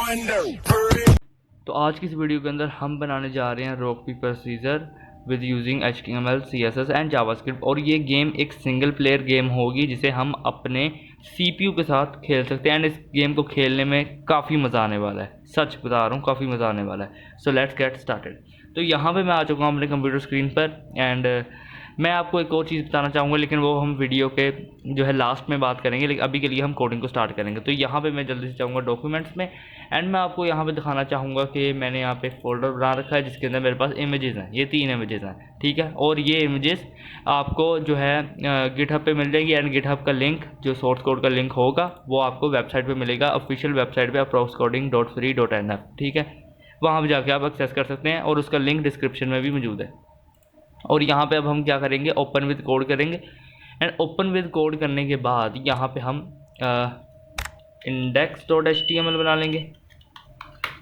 तो आज की इस वीडियो के अंदर हम बनाने जा रहे हैं rock paper scissor with using HTML CSS and JavaScript. और ये गेम एक सिंगल प्लेयर गेम होगी जिसे हम अपने CPU के साथ खेल सकते हैं एंड इस गेम को खेलने में काफ़ी मज़ा आने वाला है। सच बता रहा हूँ, काफ़ी मज़ा आने वाला है। So let's get started. तो यहाँ पे मैं आ चुका हूँ अपने कंप्यूटर स्क्रीन पर एंड मैं आपको एक और चीज़ बताना चाहूँगा, लेकिन वो हम वीडियो के जो है लास्ट में बात करेंगे। लेकिन अभी के लिए हम कोडिंग को स्टार्ट करेंगे। तो यहाँ पे मैं जल्दी से जाऊँगा डॉक्यूमेंट्स में एंड मैं आपको यहाँ पे दिखाना चाहूँगा कि मैंने यहाँ पे फोल्डर बना रखा है जिसके अंदर मेरे पास इमेजेस हैं। ये 3 इमेजेस हैं, ठीक है। और ये इमेजेस आपको जो है गिटहब पे मिल जाएगी एंड गिटहब का लिंक, जो सोर्स कोड का लिंक होगा, वो आपको वेबसाइट पे मिलेगा, ऑफिशियल वेबसाइट पे approxcoding.free.nf, ठीक है। वहाँ पर जाके आप एक्सेस कर सकते हैं और उसका लिंक डिस्क्रिप्शन में भी मौजूद है। और यहाँ पे अब हम क्या करेंगे, ओपन विद कोड करेंगे एंड ओपन विद कोड करने के बाद यहाँ पे हम index.html बना लेंगे,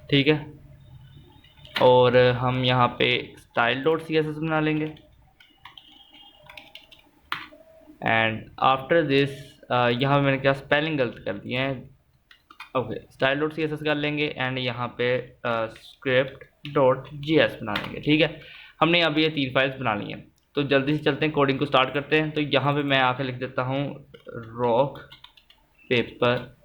ठीक है। और हम यहाँ पे style.css बना लेंगे एंड आफ्टर दिस यहाँ पे मैंने क्या स्पेलिंग गलत कर दिए हैं, ओके। style.css कर लेंगे एंड यहाँ पे script.js बना लेंगे, ठीक है। हमने यहाँ पे ये 3 फाइल्स बना ली हैं। तो जल्दी से चलते हैं, कोडिंग को स्टार्ट करते हैं। तो यहाँ पे मैं आके लिख देता हूँ rock paper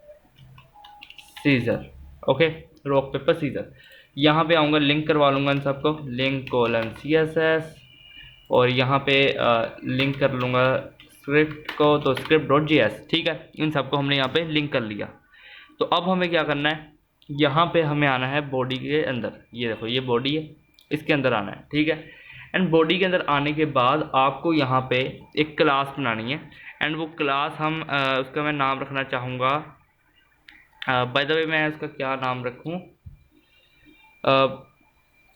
scissor, okay, rock paper scissor. यहाँ पे आऊँगा, लिंक करवा लूँगा इन सबको, link:/CSS, और यहाँ पे लिंक कर लूँगा स्क्रिप्ट को, तो script.js, ठीक है। इन सबको हमने यहाँ पे लिंक कर लिया। तो अब हमें क्या करना है, यहाँ पे हमें आना है बॉडी के अंदर। ये देखो, ये बॉडी है, इसके अंदर आना है, ठीक है। एंड बॉडी के अंदर आने के बाद आपको यहाँ पे एक क्लास बनानी है एंड वो क्लास हम उसका मैं नाम रखना चाहूँगा, बाय द वे मैं उसका क्या नाम रखूँ,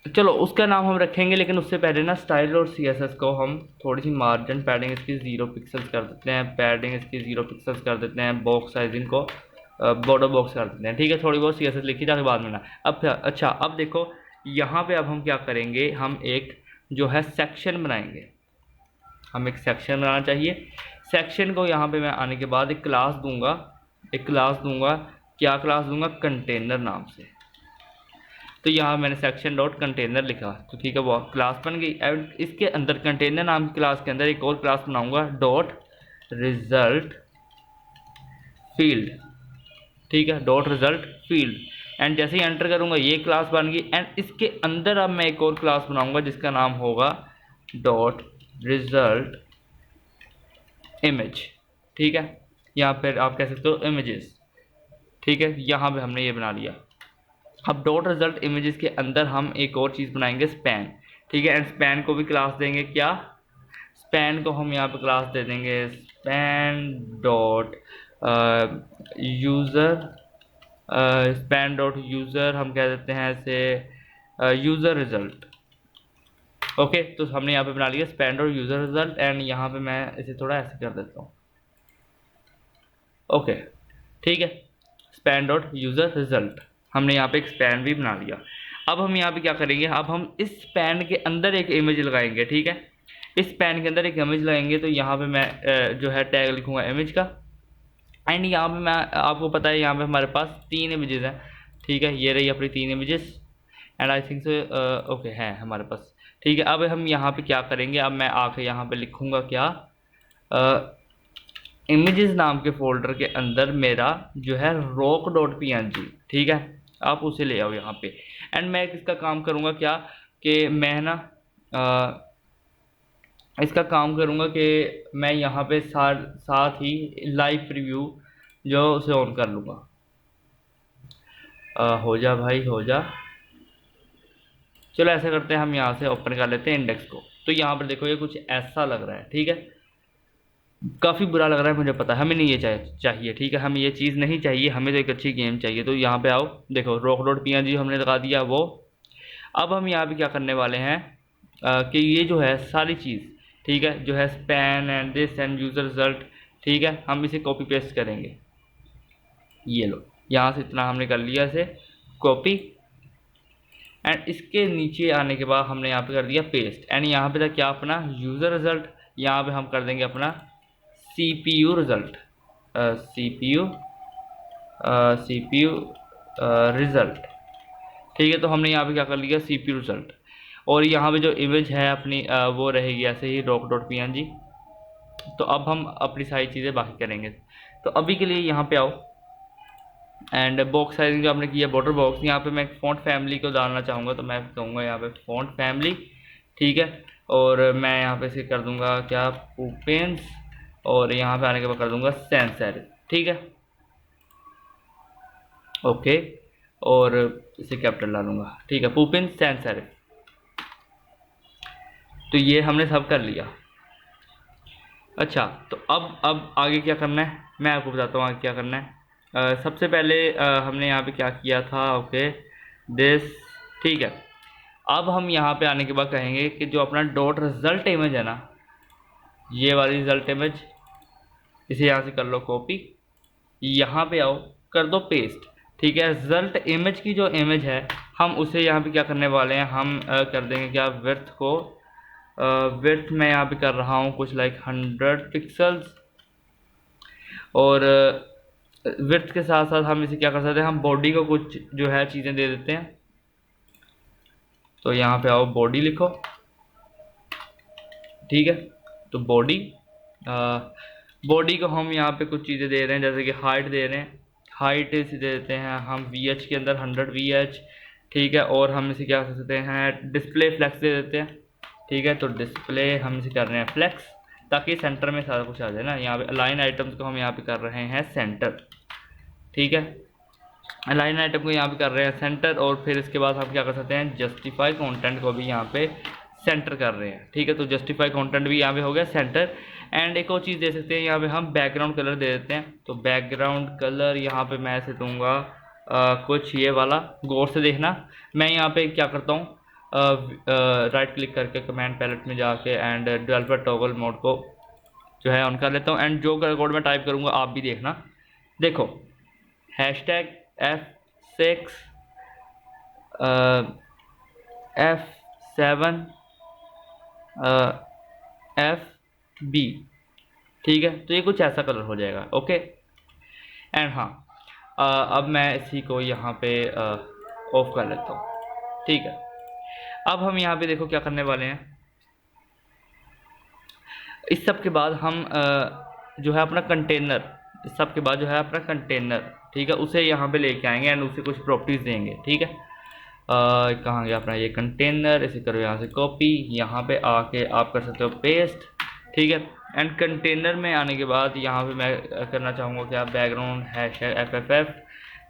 चलो उसका नाम हम रखेंगे, लेकिन उससे पहले ना स्टाइल और CSS को हम थोड़ी सी मार्जिन पैडिंग इसकी 0 पिक्सल्स कर देते हैं, पैडिंग इसकी 0 पिक्सल्स कर देते हैं, बॉक्स साइजिंग को बॉर्डर बॉक्स कर देते हैं, ठीक है। थोड़ी बहुत CSS लिखी जाके बाद में ना। अब अच्छा, अब देखो यहाँ पे अब हम क्या करेंगे, हम एक जो है सेक्शन बनाएंगे। हम एक सेक्शन बनाना चाहिए। सेक्शन को यहाँ पे मैं आने के बाद एक क्लास दूंगा, क्या क्लास दूंगा, कंटेनर नाम से। तो यहाँ मैंने सेक्शन डॉट कंटेनर लिखा, तो ठीक है, वो क्लास बन गई। एंड इसके अंदर कंटेनर नाम की क्लास के अंदर एक और क्लास बनाऊंगा, डॉट रिजल्ट फील्ड, ठीक है, डॉट रिजल्ट फील्ड। एंड जैसे ही एंटर करूंगा ये क्लास बन गई एंड इसके अंदर अब मैं एक और क्लास बनाऊंगा जिसका नाम होगा डॉट रिजल्ट इमेज, ठीक है। यहाँ पर आप कह सकते हो इमेजेस, ठीक है। यहाँ पे हमने ये बना लिया। अब डॉट रिजल्ट इमेजेस के अंदर हम एक और चीज़ बनाएंगे, स्पैन, ठीक है। एंड स्पैन को भी क्लास देंगे, क्या, स्पैन को हम यहाँ पे क्लास दे देंगे span dot user, span dot user हम कह देते हैं ऐसे यूज़र रिजल्ट, ओके। तो हमने यहाँ पे बना लिया span dot user result and यहाँ पे मैं इसे थोड़ा ऐसे कर देता हूँ, ओके, ठीक है। स्पैन डॉट यूज़र रिजल्ट, हमने यहाँ पे एक स्पैन भी बना लिया। अब हम यहाँ पे क्या करेंगे, अब हम इस स्पैन के अंदर एक इमेज लगाएंगे, ठीक है। इस स्पैन के अंदर एक इमेज लगाएंगे, तो यहाँ पे मैं जो है टैग लिखूँगा इमेज का एंड यहाँ पे मैं, आपको पता है यहाँ पे हमारे पास 3 इमेजेस हैं, ठीक है। ये रही अपनी 3 इमेजेस एंड आई थिंक से ओके हैं हमारे पास, ठीक है। अब हम यहाँ पे क्या करेंगे, अब मैं आके यहाँ पे लिखूँगा क्या, इमेजेस नाम के फोल्डर के अंदर मेरा जो है rock.png, ठीक है। आप उसे ले आओ यहाँ पे एंड मैं इसका काम करूँगा क्या, कि मैं ना इसका काम करूँगा कि मैं यहाँ पे साथ ही लाइव प्रीव्यू जो उसे ऑन कर लूँगा। हो जा भाई, हो जा। चलो ऐसा करते हैं, हम यहाँ से ओपन कर लेते हैं इंडेक्स को। तो यहाँ पर देखो ये कुछ ऐसा लग रहा है, ठीक है। काफ़ी बुरा लग रहा है, मुझे पता है, हमें नहीं ये चाहिए, ठीक है। हमें ये चीज़ नहीं चाहिए, हमें तो एक अच्छी गेम चाहिए। तो यहाँ पे आओ, देखो rock.png हमने लगा दिया वो। अब हम यहाँ पे क्या करने वाले हैं कि ये जो है सारी चीज़, ठीक है, जो है span and this end user result, ठीक है, हम इसे कॉपी पेस्ट करेंगे। ये लो, यहाँ से इतना हमने कर लिया इसे कॉपी एंड इसके नीचे आने के बाद हमने यहाँ पे कर दिया पेस्ट एंड यहाँ पे था क्या, अपना यूज़र रिजल्ट। यहाँ पे हम कर देंगे अपना CPU रिजल्ट, CPU रिज़ल्ट। ठीक है, तो हमने यहाँ पे क्या कर लिया, CPU रिज़ल्ट। और यहाँ पे जो इमेज है अपनी वो रहेगी ऐसे ही rock.png। तो अब हम अपनी सारी चीज़ें बाकी करेंगे। तो अभी के लिए यहाँ पे आओ, एंड बॉक्स साइजिंग जो आपने किया बॉर्डर बॉक्स, यहाँ पे मैं फ़ॉन्ट फैमिली को डालना चाहूँगा, तो मैं कहूँगा यहाँ पे फ़ॉन्ट फैमिली। ठीक है, और मैं यहाँ पे से कर दूँगा क्या, पुपेंस, और यहाँ पे आने के बाद कर दूँगा सैंस सेरिफ। ठीक है, ओके, और इसे कैपिटल डालूंगा। ठीक है, पुपिन सैंस सेरिफ। तो ये हमने सब कर लिया। अच्छा, तो अब आगे क्या करना है, मैं आपको बताता हूँ आगे क्या करना है। सबसे पहले हमने यहाँ पे क्या किया था, ओके दिस। ठीक है, अब हम यहाँ पे आने के बाद कहेंगे कि जो अपना डॉट रिजल्ट इमेज है ना, ये वाली रिजल्ट इमेज, इसे यहाँ से कर लो कॉपी, यहाँ पे आओ, कर दो पेस्ट। ठीक है, रिजल्ट इमेज की जो इमेज है हम उसे यहाँ पे क्या करने वाले हैं, हम कर देंगे क्या, विड्थ को, विड्थ मैं यहाँ पे कर रहा हूँ कुछ लाइक 100 पिक्सल्स। और विड्थ के साथ साथ हम इसे क्या कर सकते हैं, हम बॉडी को कुछ जो है चीज़ें दे देते हैं। तो यहाँ पे आओ, बॉडी लिखो। ठीक है, तो बॉडी, बॉडी को हम यहाँ पे कुछ चीज़ें दे रहे हैं, जैसे कि हाइट दे रहे हैं, हाइट इसे दे देते हैं हम VH के अंदर 100 VH। ठीक है, और हम इसे क्या कर सकते हैं, डिस्प्ले फ्लैक्स दे देते हैं। ठीक है, तो डिस्प्ले हम इसे कर रहे हैं फ्लैक्स, ताकि सेंटर में सारा कुछ आ जाए ना। यहाँ पे अलाइन आइटम्स को हम यहाँ पे कर रहे हैं सेंटर। ठीक है, अलाइन आइटम को यहाँ पे कर रहे हैं सेंटर, और फिर इसके बाद हम क्या कर सकते हैं, जस्टिफाई कंटेंट को भी यहाँ पे सेंटर कर रहे हैं। ठीक है, तो जस्टिफाई कंटेंट भी यहाँ पे हो गया सेंटर। एंड एक और चीज़ दे सकते हैं, यहाँ पे हम बैकग्राउंड कलर दे देते हैं। तो बैकग्राउंड कलर यहाँ पे मैं ऐसे दूंगा कुछ ये वाला, गौर से देखना। मैं यहाँ पे क्या करता हूँ, राइट क्लिक करके कमांड पैलेट में जाके एंड डेवलपर टॉगल मोड को जो है ऑन कर लेता हूँ। एंड जो कोड मैं टाइप करूँगा आप भी देखना। देखो, हैशटैग F6 F7 FB। ठीक है, तो ये कुछ ऐसा कलर हो जाएगा। ओके, एंड हाँ, अब मैं इसी को यहाँ पे ऑफ कर लेता हूँ। ठीक है, अब हम यहाँ पे देखो क्या करने वाले हैं। इस सब के बाद हम जो है अपना कंटेनर, इस सब के बाद जो है अपना कंटेनर, ठीक है, उसे यहाँ पे लेके आएंगे एंड उसे कुछ प्रॉपर्टीज़ देंगे। ठीक है, कहाँ गया अपना ये कंटेनर, इसे करो यहाँ से कॉपी, यहाँ पे आके आप कर सकते हो पेस्ट। ठीक है, एंड कंटेनर में आने के बाद यहाँ पे मैं करना चाहूँगा क्या, बैकग्राउंड #FFF।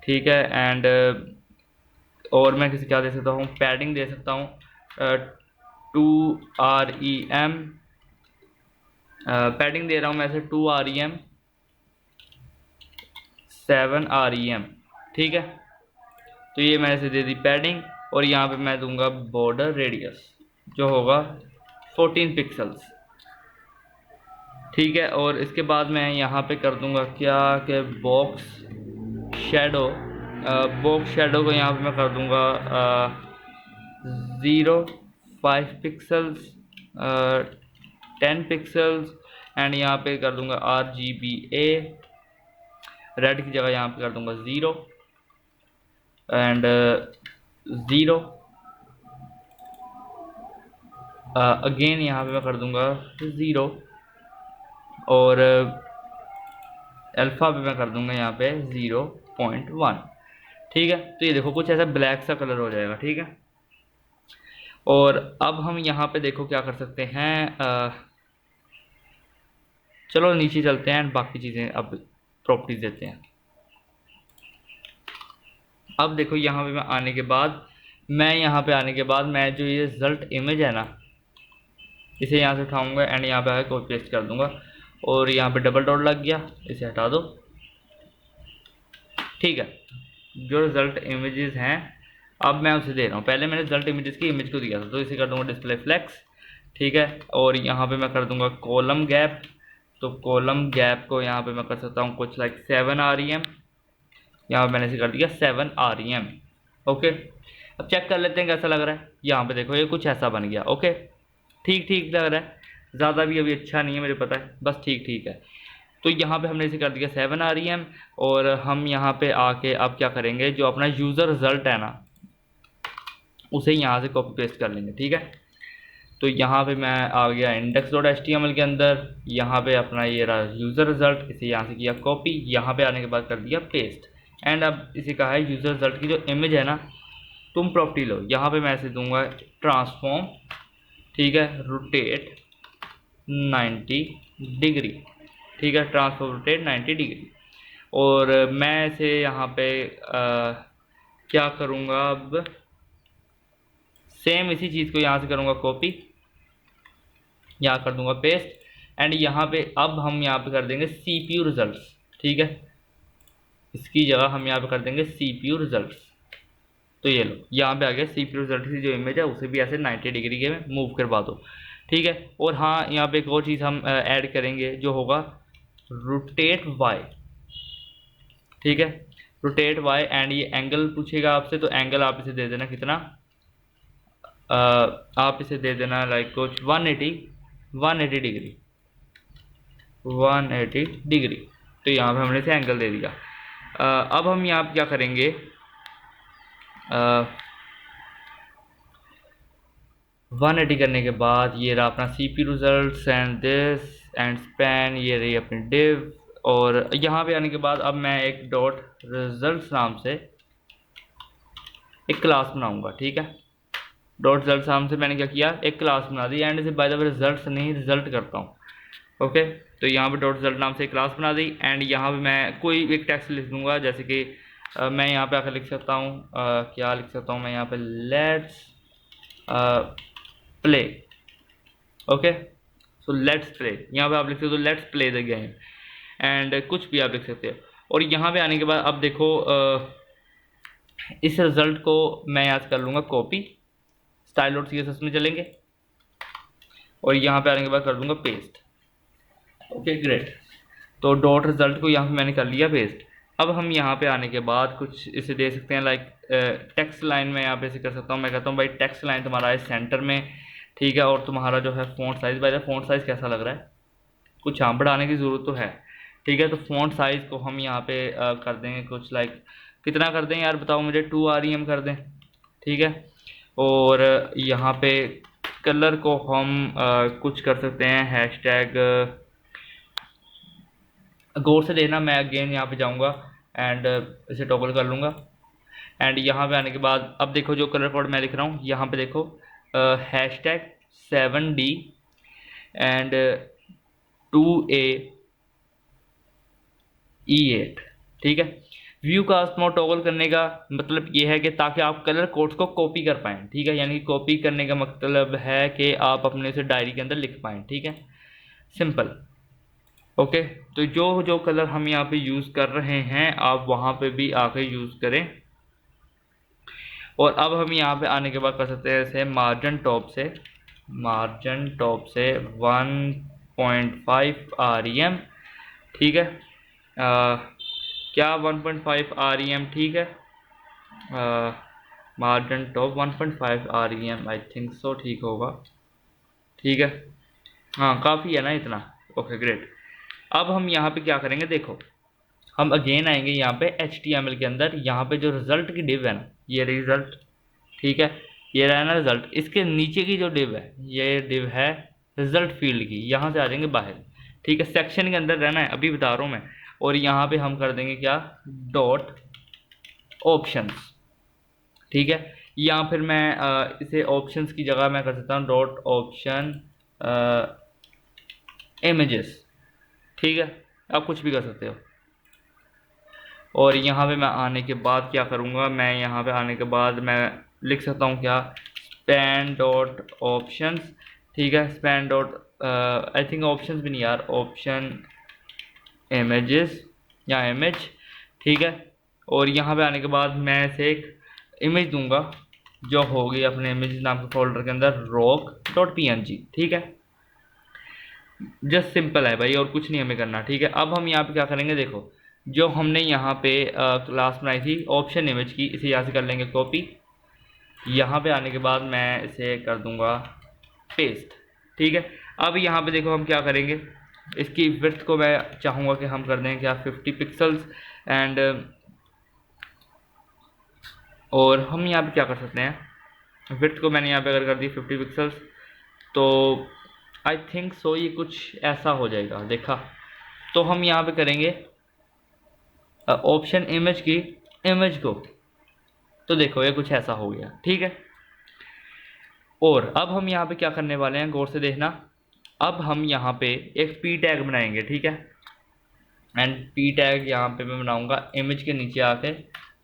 ठीक है, एंड और मैं किसी क्या दे सकता हूँ, पैडिंग दे सकता हूँ 2REM, पैडिंग दे रहा हूँ मैं ऐसे 2REM 7REM। ठीक है, तो ये मैंने से दे दी पैडिंग, और यहाँ पे मैं दूंगा बॉर्डर रेडियस जो होगा 14 पिक्सल्स। ठीक है, और इसके बाद मैं यहाँ पे कर दूंगा क्या कि बॉक्स शेडो, बॉक्स शेडो को यहाँ पे मैं कर दूंगा 0.5 पिक्सल्स, 10 पिक्सल्स। एंड यहाँ पे कर दूंगा RGBA, रेड की जगह यहाँ पे कर दूंगा 0 एंड 0। अगेन यहाँ पे मैं कर दूंगा 0, और अल्फ़ा पे मैं कर दूंगा यहाँ पे 0.1। ठीक है, तो ये देखो कुछ ऐसा ब्लैक सा कलर हो जाएगा। ठीक है, और अब हम यहाँ पे देखो क्या कर सकते हैं, चलो नीचे चलते हैं एंड बाकी चीज़ें अब प्रॉपर्टीज देते हैं। अब देखो यहाँ पे मैं आने के बाद, मैं जो ये रिजल्ट इमेज है ना, इसे यहाँ से उठाऊंगा एंड यहाँ पे आके कॉपी पेस्ट कर दूंगा, और यहाँ पे डबल डॉट लग गया, इसे हटा दो। ठीक है, जो रिजल्ट इमेजेस हैं अब मैं उसे दे रहा हूँ। पहले मैंने रिजल्ट इमेजेस की इमेज को दिया था, तो इसे कर दूंगा डिस्प्ले फ्लेक्स। ठीक है, और यहाँ पे मैं कर दूंगा कॉलम गैप। तो कॉलम गैप को यहाँ पे मैं कर सकता हूँ कुछ लाइक 7REM, यहाँ पे मैंने इसे कर दिया 7REM। ओके, अब चेक कर लेते हैं कैसा लग रहा है। यहाँ पे देखो ये कुछ ऐसा बन गया। ओके, ठीक ठीक लग रहा है, ज़्यादा भी अभी अच्छा नहीं है मुझे पता है, बस ठीक ठीक है। तो यहाँ पे हमने इसे कर दिया 7 REM, और हम यहाँ पे आके अब क्या करेंगे, जो अपना यूज़र रिज़ल्ट है ना उसे यहाँ से कॉपी पेस्ट कर लेंगे। ठीक है, तो यहाँ पे मैं आ गया index.html के अंदर, यहाँ पे अपना ये रहा यूज़र रिज़ल्ट, इसे यहाँ से किया कॉपी, यहाँ पे आने के बाद कर दिया पेस्ट। एंड अब इसे कहा है यूज़र रिज़ल्ट की जो इमेज है ना तुम प्रॉपर्टी लो, यहाँ पे मैं इसे दूंगा ट्रांसफॉर्म, ठीक है, रोटेट 90 डिग्री, ठीक है, ट्रांसफॉर्म रोटेट 90 डिग्री। और मैं इसे यहाँ पे क्या करूँगा, अब सेम इसी चीज़ को यहाँ से करूँगा कॉपी, यहाँ कर दूंगा पेस्ट, एंड यहाँ पे अब हम यहाँ पे कर देंगे CPU रिजल्ट्स। ठीक है, इसकी जगह हम यहाँ पे कर देंगे CPU रिजल्ट्स। तो ये लो, यहाँ पे आ गया CPU रिजल्ट की जो इमेज है उसे भी ऐसे 90 डिग्री के में मूव करवा दो। ठीक है, और हाँ यहाँ पे एक और चीज़ हम ऐड करेंगे जो होगा रोटेट Y। ठीक है, रोटेट Y, एंड ये एंगल पूछेगा आपसे, तो एंगल आप इसे दे देना कितना, आप इसे दे देना लाइक कुछ 180 डिग्री, 180 डिग्री। तो यहाँ पे हमने इसे एंगल दे दिया। अब हम यहाँ पे क्या करेंगे, 180 करने के बाद ये रहा अपना CPU results and this and span, ये रही अपनी डिव। और यहाँ पे आने के बाद अब मैं एक डॉट रिजल्ट्स नाम से एक क्लास बनाऊंगा। ठीक है, डॉट रिजल्ट नाम से मैंने क्या किया, एक क्लास बना दी, एंड इसे बाय द वे रिजल्ट्स नहीं रिजल्ट करता हूँ। ओके, तो यहाँ पे डॉट रिजल्ट नाम से एक क्लास बना दी, एंड यहाँ पे मैं कोई एक टेक्स्ट लिख दूंगा, जैसे कि मैं यहाँ पे आकर लिख सकता हूँ, क्या लिख सकता हूँ मैं यहाँ पे, let's play. Okay, so let's play, यहाँ पे आप लिख सकते हो let's play the game, and कुछ भी आप लिख सकते हो। और यहाँ पे आने के बाद अब देखो, इस रिजल्ट को मैं यहाँ से कर लूँगा कॉपी, style.css में चलेंगे, और यहाँ पे आने के बाद कर दूंगा पेस्ट। ओके ग्रेट, तो डॉट रिजल्ट को यहाँ पे मैंने कर लिया पेस्ट। अब हम यहाँ पे आने के बाद कुछ इसे दे सकते हैं, लाइक टेक्स्ट लाइन में यहाँ पे इसे कर सकता हूँ, मैं कहता हूँ भाई टेक्स्ट लाइन तुम्हारा है सेंटर में। ठीक है, और तुम्हारा जो है फ़ॉन्ट साइज़, भाई फ़ॉन्ट साइज़ कैसा लग रहा है, कुछ यहाँ बढ़ाने की ज़रूरत तो है। ठीक है, तो फ़ॉन्ट साइज़ को हम यहाँ पे कर देंगे कुछ लाइक, कितना कर दें यार बताओ मुझे, 2 REM कर दें। ठीक है, और यहाँ पे कलर को हम कुछ कर सकते हैं, हैशटैग, गौर से देखना, मैं अगेन यहाँ पे जाऊँगा एंड इसे टॉगल कर लूँगा। एंड यहाँ पे आने के बाद अब देखो जो कलर कोड मैं लिख रहा हूँ, यहाँ पे देखो हैशटैग 7D एंड 2AE8। ठीक है, व्यू कास्ट मोड टॉगल करने का मतलब ये है कि ताकि आप कलर कोड्स को कॉपी कर पाएँ। ठीक है, यानी कि कॉपी करने का मतलब है कि आप अपने से डायरी के अंदर लिख पाएँ। ठीक है, सिंपल। ओके, तो जो जो कलर हम यहाँ पे यूज़ कर रहे हैं आप वहाँ पे भी आके यूज़ करें। और अब हम यहाँ पे आने के बाद कर सकते हैं जैसे मार्जिन टॉप से 1.5 REM। ठीक है, क्या 1.5 REM, ठीक है, मार्जिन टॉप 1.5 REM, आई थिंक सो ठीक होगा। ठीक है, हाँ काफ़ी है ना इतना। ओके ग्रेट, अब हम यहाँ पे क्या करेंगे, देखो हम अगेन आएंगे यहाँ पे HTML के अंदर, यहाँ पे जो रिज़ल्ट की डिव है ना, ये रिज़ल्ट, ठीक है, ये रहा ना रिज़ल्ट, इसके नीचे की जो डिव है ये डिव है रिज़ल्ट फील्ड की, यहाँ से आ जाएंगे बाहर। ठीक है, सेक्शन के अंदर रहना है, अभी बता रहा हूँ मैं। और यहाँ पे हम कर देंगे क्या, डॉट ऑप्शंस। ठीक है, या फिर मैं इसे ऑप्शंस की जगह मैं कर सकता हूँ डॉट ऑप्शन इमेजेस। ठीक है, आप कुछ भी कर सकते हो। और यहाँ पे मैं आने के बाद क्या करूँगा, मैं यहाँ पे आने के बाद मैं लिख सकता हूँ क्या, स्पैन डॉट ऑप्शंस। ठीक है, span dot I think options भी नहीं यार, ऑप्शन इमेजेस या इमेज। ठीक है, और यहाँ पे आने के बाद मैं इसे एक इमेज दूंगा जो होगी अपने इमेज नाम के फोल्डर के अंदर rock.png। ठीक है, जस्ट सिंपल है भाई, और कुछ नहीं हमें करना। ठीक है, अब हम यहाँ पे क्या करेंगे, देखो जो हमने यहाँ पे क्लास बनाई थी ऑप्शन इमेज की, इसे यहाँ से कर लेंगे कॉपी। यहाँ पे आने के बाद मैं इसे कर दूंगा पेस्ट। ठीक है, अब यहाँ पे देखो हम क्या करेंगे, इसकी विड्थ को मैं चाहूँगा कि हम कर दें क्या 50 पिक्सल्स एंड और हम यहाँ पे क्या कर सकते हैं, विड्थ को मैंने यहाँ पे अगर कर दी 50 पिक्सल्स तो आई थिंक सो ये कुछ ऐसा हो जाएगा। देखा, तो हम यहाँ पे करेंगे ऑप्शन इमेज की, इमेज को, तो देखो ये कुछ ऐसा हो गया। ठीक है, और अब हम यहाँ पे क्या करने वाले हैं, गौर से देखना। अब हम यहाँ पे एक पी टैग बनाएंगे। ठीक है, एंड पी टैग यहाँ पे मैं बनाऊंगा इमेज के नीचे आके,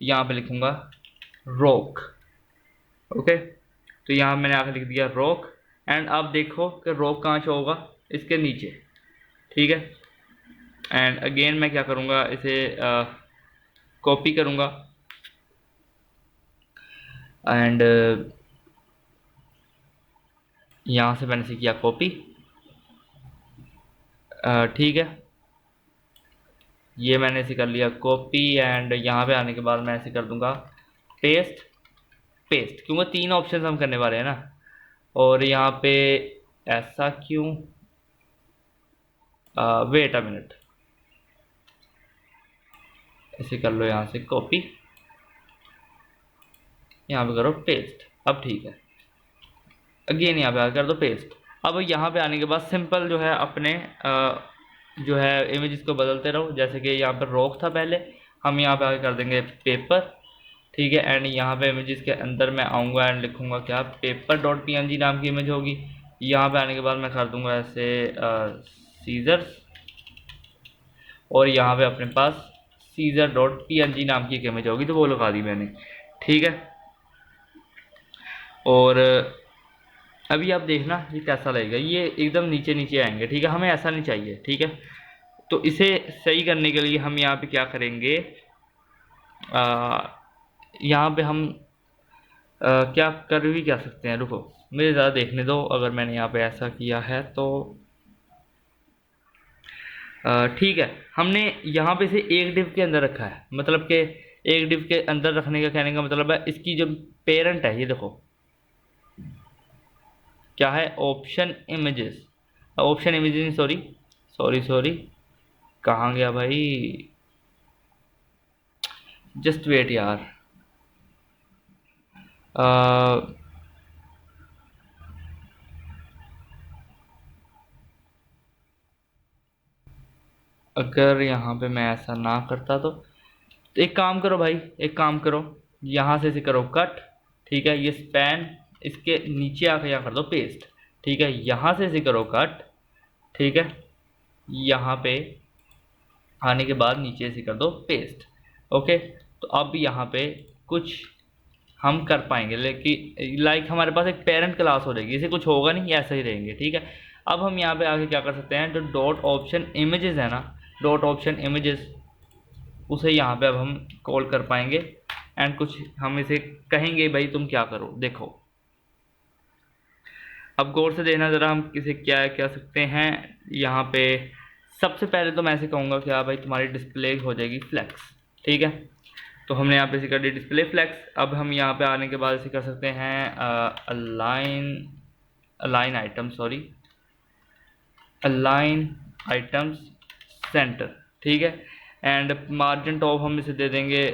यहाँ पे लिखूंगा रॉक। ओके, तो यहाँ मैंने आके लिख दिया रॉक, एंड अब देखो कि रॉक कहाँ से होगा, इसके नीचे। ठीक है, एंड अगेन मैं क्या करूँगा, इसे कॉपी करूँगा एंड यहाँ से मैंने इसे किया कॉपी। ठीक है, ये मैंने इसे कर लिया कॉपी, एंड यहाँ पे आने के बाद मैं ऐसे कर दूंगा पेस्ट। पेस्ट क्योंकि 3 ऑप्शन हम करने वाले हैं ना, और यहाँ पे ऐसा क्यों, वेट अ मिनट, इसे कर लो यहाँ से कॉपी, यहाँ पे करो पेस्ट। अब ठीक है, अगेन यहाँ पे कर दो पेस्ट। अब यहाँ पे आने के बाद सिंपल जो है अपने जो है इमेजेस को बदलते रहो। जैसे कि यहाँ पर रॉक था पहले, हम यहाँ पे आगे कर देंगे पेपर। ठीक है, एंड यहाँ पे इमेजेस के अंदर मैं आऊँगा एंड लिखूँगा क्या, पेपर डॉट पी नाम की इमेज होगी। यहाँ पे आने के बाद मैं कर दूँगा ऐसे सीजर्स, और यहाँ पे अपने पास सीजर डॉट पी नाम की एक इमेज होगी, तो वो लगा दी मैंने। ठीक है, और अभी आप देखना ये कैसा लगेगा, ये एकदम नीचे नीचे आएंगे। ठीक है, हमें ऐसा नहीं चाहिए। ठीक है, तो इसे सही करने के लिए हम यहाँ पे क्या करेंगे, यहाँ पे हम क्या कर भी क्या सकते हैं, रुको मुझे ज़्यादा देखने दो। अगर मैंने यहाँ पे ऐसा किया है तो ठीक है, हमने यहाँ पे से एक डिव के अंदर रखा है, मतलब कि एक डिव के अंदर रखने का कहने का मतलब है इसकी जो पेरेंट है, ये देखो क्या है, option images, option images, sorry sorry sorry, कहाँ गया भाई, जस्ट वेट यार। अगर यहाँ पे मैं ऐसा ना करता तो एक काम करो भाई, एक काम करो, यहाँ से इसे करो कट। ठीक है, ये स्पैन इसके नीचे आके यहाँ कर दो पेस्ट। ठीक है, यहाँ से इसे करो कट। ठीक है, यहाँ पे आने के बाद नीचे से कर दो पेस्ट। ओके, तो अब यहाँ पे कुछ हम कर पाएंगे, लेकिन लाइक हमारे पास एक पेरेंट क्लास हो जाएगी, इसे कुछ होगा नहीं, ऐसे ही रहेंगे। ठीक है, अब हम यहाँ पे आगे क्या कर सकते हैं, जो डॉट ऑप्शन इमेजेस है ना, डॉट ऑप्शन इमेजेस, उसे यहाँ पे अब हम कॉल कर पाएंगे एंड कुछ हम इसे कहेंगे भाई तुम क्या करो। देखो, अब गौर से देखना ज़रा, हम किसे क्या कह सकते हैं यहाँ पे। सबसे पहले तो मैं ऐसे कहूँगा कि भाई तुम्हारी डिस्प्ले हो जाएगी फ्लैक्स। ठीक है, तो हमने यहाँ पे इसे कर दी डिस्प्ले फ्लैक्स। अब हम यहाँ पे आने के बाद इसे कर सकते हैं align, align item, sorry align items centre. ठीक है, एंड मार्जिन टॉप हम इसे दे देंगे,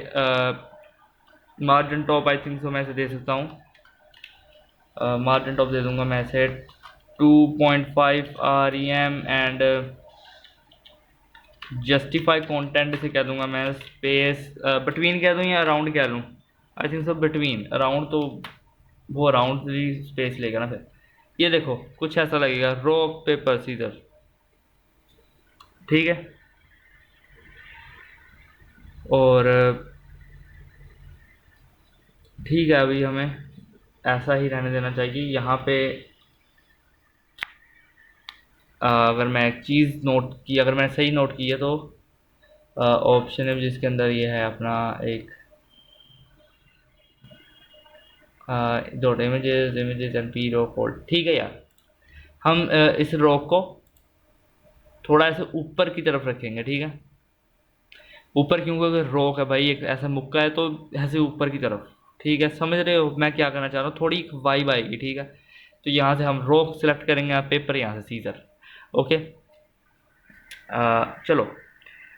मार्जिन टॉप आई थिंक सो मैं इसे दे सकता हूँ, मार्जिन टॉप दे दूंगा मैं इसे 2.5 REM, एंड जस्टिफाई कंटेंट इसे कह दूंगा मैं स्पेस बिटवीन कह दूँ या अराउंड कह लूँ, आई थिंक सो बिटवीन, अराउंड तो वो अराउंड ही स्पेस लेगा ना फिर। ये देखो कुछ ऐसा लगेगा, रॉक पेपर सीजर। ठीक है, और ठीक है, अभी हमें ऐसा ही रहने देना चाहिए। यहाँ पे अगर मैं एक चीज़ नोट की, अगर मैंने सही नोट की है तो ऑप्शन है जिसके अंदर ये है अपना एक dot images, images and P rock hold. ठीक है यार, हम इस रॉक को थोड़ा ऐसे ऊपर की तरफ रखेंगे। ठीक है, ऊपर क्योंकि अगर रॉक है भाई, एक ऐसा मुक्का है तो ऐसे ऊपर की तरफ। ठीक है, समझ रहे हो मैं क्या करना चाह रहा हूँ, थोड़ी एक वाइब आएगी। ठीक है, तो यहाँ से हम रॉक सेलेक्ट करेंगे, पेपर यहाँ से सीजर। ओके, चलो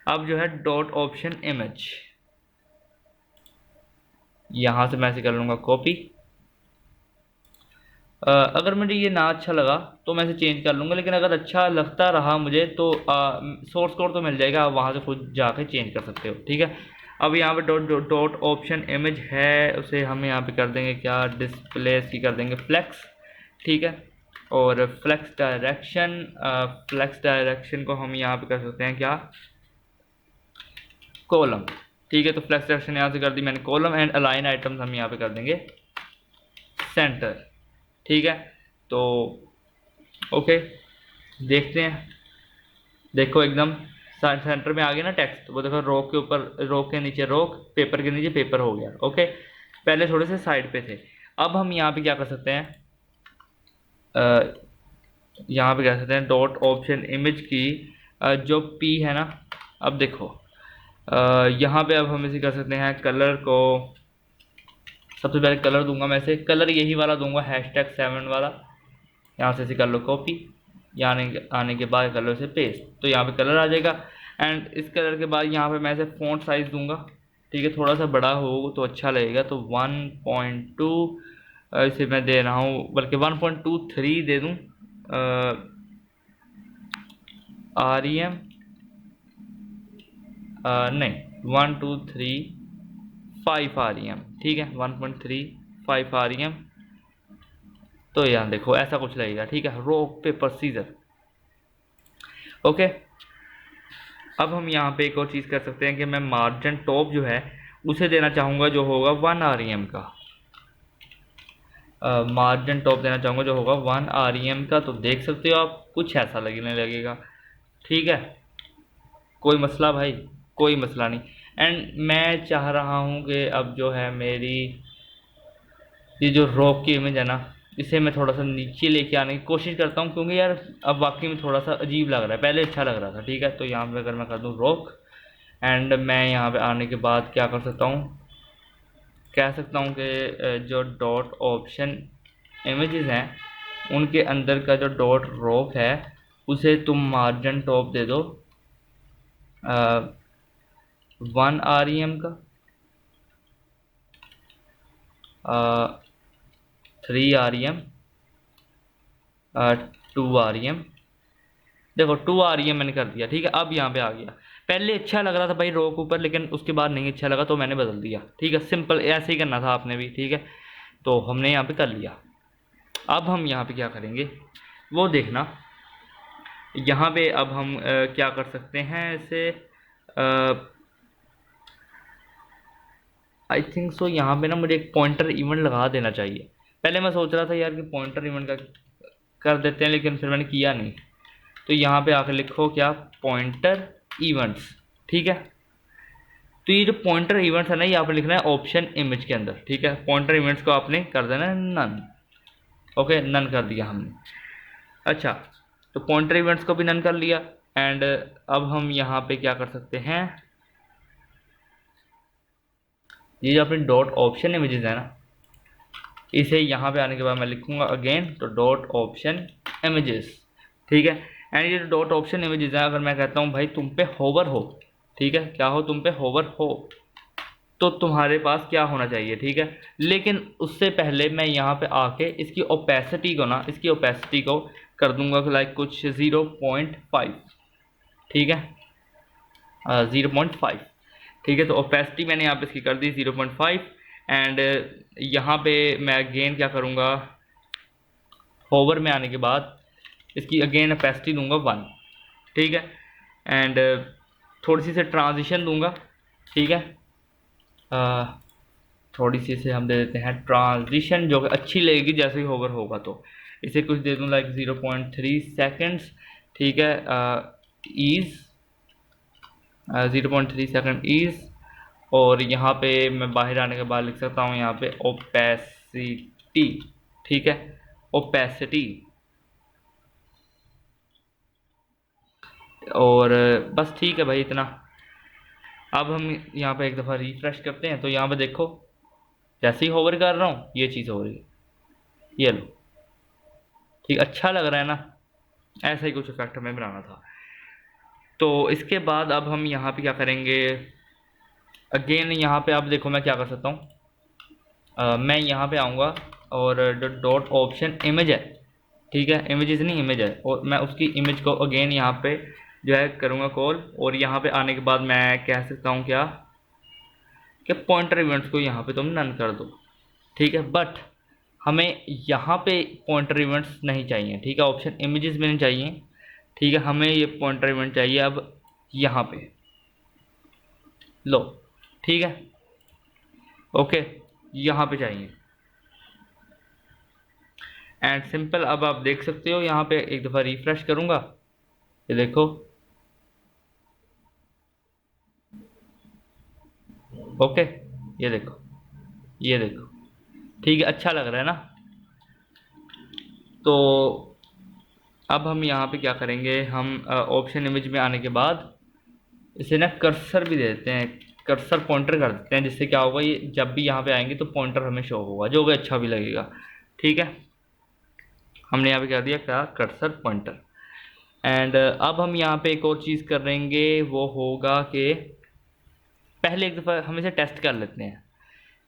अब जो है डॉट ऑप्शन इमेज, यहाँ से मैं इसे कर लूँगा कॉपी। अगर मुझे ये ना अच्छा लगा तो मैं इसे चेंज कर लूँगा, लेकिन अगर अच्छा लगता रहा मुझे तो सोर्स कोड तो मिल जाएगा, आप वहाँ से खुद जाके चेंज कर सकते हो, ठीक है। अब यहाँ पे डॉट डॉट ऑप्शन इमेज है, उसे हम यहाँ पे कर देंगे क्या, डिस्प्ले इसकी कर देंगे फ्लेक्स, ठीक है। और फ्लेक्स डायरेक्शन को हम यहाँ पे कर सकते हैं क्या, कॉलम, ठीक है। तो फ्लेक्स डायरेक्शन यहाँ से कर दी मैंने कॉलम, एंड अलाइन आइटम्स हम यहाँ पे कर देंगे सेंटर, ठीक है। तो ओके, देखते हैं, देखो एकदम सेंटर में आ गया ना टेक्स्ट, वो देखो रोक के ऊपर, रोक के नीचे रोक, पेपर के नीचे पेपर हो गया, ओके। पहले थोड़े से साइड पे थे। अब हम यहाँ पे क्या कर सकते हैं, यहाँ पे कह सकते हैं डॉट ऑप्शन इमेज की जो पी है ना, अब देखो यहाँ पे अब हम इसे कर सकते हैं कलर को, सबसे पहले कलर दूंगा मैं इसे, कलर यही वाला दूंगा #7 वाला, यहाँ से इसे कर लो कॉपी, यहाँ आने के बाद कर लो इसे पेस्ट, तो यहाँ पे कलर आ जाएगा। एंड इस कलर के बाद यहाँ पे मैं इसे फ़ॉन्ट साइज़ दूंगा, ठीक है, थोड़ा सा बड़ा हो तो अच्छा लगेगा, तो 1.2 इसे मैं दे रहा हूँ, बल्कि 1.23 दे दूँ, REM नहीं 1.235 REM, ठीक है, 1.35 REM। तो यहाँ देखो ऐसा कुछ लगेगा, ठीक है, रॉक पेपर सीजर, ओके। अब हम यहाँ पे एक और चीज़ कर सकते हैं कि मैं मार्जिन टॉप जो है उसे देना चाहूँगा जो होगा 1 REM का, मार्जिन टॉप देना चाहूँगा जो होगा 1 REM का, तो देख सकते हो आप कुछ ऐसा लगने लगेगा, ठीक है, कोई मसला भाई, कोई मसला नहीं। एंड मैं चाह रहा हूँ कि अब जो है मेरी ये जो रॉक की इमेज है ना, इसे मैं थोड़ा सा नीचे लेके आने की कोशिश करता हूँ, क्योंकि यार अब वाकई में थोड़ा सा अजीब लग रहा है, पहले अच्छा लग रहा था, ठीक है। तो यहाँ पे अगर मैं कर दूँ रॉक, एंड मैं यहाँ पे आने के बाद क्या कर सकता हूँ, कह सकता हूँ कि जो डॉट ऑप्शन इमेजेस हैं उनके अंदर का जो डॉट रॉक है उसे तुम मार्जिन टॉप दे दो 1 REM का, 3 REM, 2 REM, देखो 2 REM मैंने कर दिया, ठीक है। अब यहाँ पे आ गया, पहले अच्छा लग रहा था भाई रॉक ऊपर, लेकिन उसके बाद नहीं अच्छा लगा तो मैंने बदल दिया, ठीक है, सिंपल ऐसे ही करना था आपने भी, ठीक है। तो हमने यहाँ पे कर लिया। अब हम यहाँ पे क्या करेंगे वो देखना, यहाँ पे अब हम क्या कर सकते हैं इसे, आई थिंक सो यहाँ पे ना मुझे एक पॉइंटर इवेंट लगा देना चाहिए। पहले मैं सोच रहा था यार कि पॉइंटर इवेंट का कर देते हैं, लेकिन फिर मैंने किया नहीं। तो यहाँ पे आकर लिखो क्या, पॉइंटर इवेंट्स, ठीक है। तो ये जो पॉइंटर इवेंट्स है ना, ये आपने लिखना है ऑप्शन इमेज के अंदर, ठीक है। पॉइंटर इवेंट्स को आपने कर देना है नन, ओके, नन कर दिया हमने। अच्छा, तो पॉइंटर इवेंट्स को भी नन कर लिया। एंड अब हम यहाँ पे क्या कर सकते हैं, ये जो अपनी डॉट ऑप्शन इमेजेस है ना, इसे यहाँ पे आने के बाद मैं लिखूँगा अगेन, तो डॉट ऑप्शन इमेजेस, ठीक है। एंड ये जो डॉट ऑप्शन इमेजेस है, अगर मैं कहता हूँ भाई तुम पे होवर हो, ठीक है, क्या हो, तुम पे होवर हो, तो तुम्हारे पास क्या होना चाहिए, ठीक है। लेकिन उससे पहले मैं यहाँ पे आके इसकी ओपेसिटी को ना, इसकी ओपेसिटी को कर दूंगा लाइक कुछ 0.5, ठीक है, 0.5, ठीक है। तो ओपेसिटी मैंने यहाँ पे इसकी कर दी 0.5। एंड यहाँ पे मैं अगेन क्या करूँगा, होवर में आने के बाद इसकी अगेन ओपेसिटी दूंगा 1, ठीक है। एंड थोड़ी सी से ट्रांजिशन दूंगा, ठीक है, थोड़ी सी से हम दे देते हैं ट्रांजिशन जो कि अच्छी लगेगी जैसे ही होवर होगा, तो इसे कुछ दे दूँ लाइक 0.3 सेकेंड्स, ठीक है, ईज़ 0.3 सेकेंड ईज़। और यहाँ पे मैं बाहर आने के बाद लिख सकता हूँ यहाँ पे ओपेसिटी, ठीक है, ओपेसिटी। और बस ठीक है भाई इतना। अब हम यहाँ पे एक दफ़ा रिफ़्रेश करते हैं, तो यहाँ पे देखो जैसे ही होवर कर रहा हूँ ये चीज़ हो रही है, ये लो, ठीक, अच्छा लग रहा है ना, ऐसा ही कुछ इफेक्ट हमें बनाना था। तो इसके बाद अब हम यहाँ पे क्या करेंगे, अगेन यहाँ पे आप देखो मैं क्या कर सकता हूँ, मैं यहाँ पे आऊँगा और जो डॉट ऑप्शन इमेज है, ठीक है, इमेजेस नहीं इमेज है, और मैं उसकी इमेज को अगेन यहाँ पे जो है करूँगा कॉल, और यहाँ पे आने के बाद मैं कह सकता हूँ क्या कि पॉइंटर इवेंट्स को यहाँ पे तुम नन कर दो, ठीक है। बट हमें यहाँ पे पॉइंटर इवेंट्स नहीं चाहिए, ठीक है, ऑप्शन इमेजेस में नहीं चाहिए, ठीक है, हमें ये पॉइंटर इवेंट चाहिए अब यहाँ पे, लो, ठीक है, ओके, यहाँ पे चाहिए। एंड सिंपल, अब आप देख सकते हो यहाँ पे एक दफ़ा रिफ्रेश करूँगा, ये देखो, ओके, ये देखो, ये देखो, ठीक है, अच्छा लग रहा है ना। तो अब हम यहाँ पे क्या करेंगे, हम ऑप्शन इमेज में आने के बाद इसे ना कर्सर भी दे देते हैं, कर्सर पॉइंटर कर देते हैं, जिससे क्या होगा, ये जब भी यहाँ पे आएंगे तो पॉइंटर हमें शो होगा, जो कि अच्छा भी लगेगा, ठीक है। हमने यहाँ पे क्या दिया, क्या, कर्सर पॉइंटर। एंड अब हम यहाँ पे एक और चीज़ करेंगे, वो होगा कि पहले एक दफ़ा हम इसे टेस्ट कर लेते हैं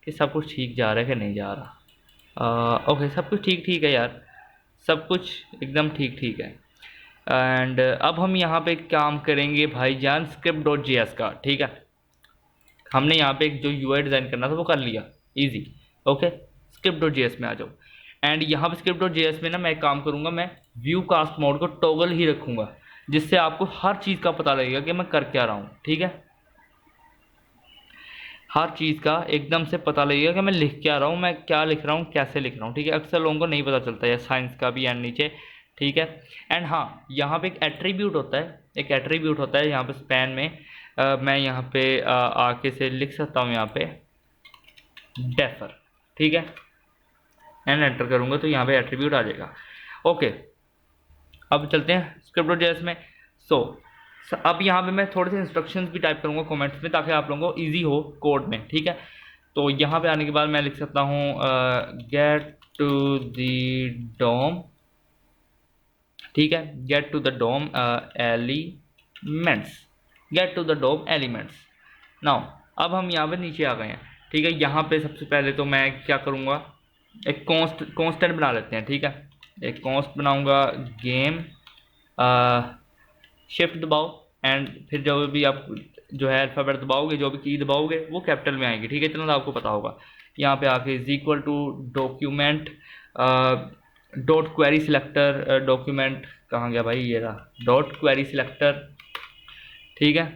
कि सब कुछ ठीक जा रहा है कि नहीं जा रहा। ओके, सब कुछ ठीक ठीक है यार, सब कुछ एकदम ठीक ठीक है। एंड अब हम यहाँ पे काम करेंगे भाईजान स्क्रिप्ट डॉट जे एस का, ठीक है, हमने यहाँ पे एक जो यूआई डिज़ाइन करना था वो कर लिया, easy, okay, script dot J S में आ जाओ। एंड यहाँ पे स्क्रिप्ट डॉट जे एस में ना मैं एक काम करूँगा, मैं व्यू कास्ट मोड को टॉगल ही रखूँगा, जिससे आपको हर चीज़ का पता लगेगा कि मैं कर क्या रहा हूँ, ठीक है, हर चीज़ का एकदम से पता लगेगा कि मैं लिख क्या रहा हूँ, मैं क्या लिख रहा हूँ, कैसे लिख रहा हूँ, ठीक है। अक्सर लोगों को नहीं पता चलता है, साइंस का भी एंड नीचे, ठीक है। एंड हाँ, यहाँ पे एक एट्रीब्यूट होता है, एक एट्रीब्यूट होता है यहाँ पे स्पैन में, मैं यहाँ पे आके से लिख सकता हूँ यहाँ पे डेफर, ठीक है, एंड एंटर करूँगा तो यहाँ पे एट्रीब्यूट आ जाएगा, ओके। अब चलते हैं स्क्रिप्ट जेएस में। सो अब यहाँ पे मैं थोड़े से इंस्ट्रक्शंस भी टाइप करूँगा कमेंट्स में, ताकि आप लोगों को ईजी हो कोड में, ठीक है। तो यहाँ पे आने के बाद मैं लिख सकता हूँ गेट टू द डोम, ठीक है, get to the DOM elements, get to the DOM elements. Now अब हम यहाँ पे नीचे आ गए हैं, ठीक है। यहाँ पे सबसे पहले तो मैं क्या करूँगा, एक कॉन्स्टेंट बना लेते हैं, ठीक है, एक कॉन्स्ट बनाऊँगा, गेम, शिफ्ट दबाओ, एंड फिर जो भी आप जो है अल्फ़ाबेट दबाओगे, जो भी की दबाओगे वो कैपिटल में आएगी, ठीक है, इतना तो आपको पता होगा। यहाँ पे आके is equal to document dot query selector, document कहाँ गया भाई, ये रहा, डॉट क्वेरी सिलेक्टर, ठीक है,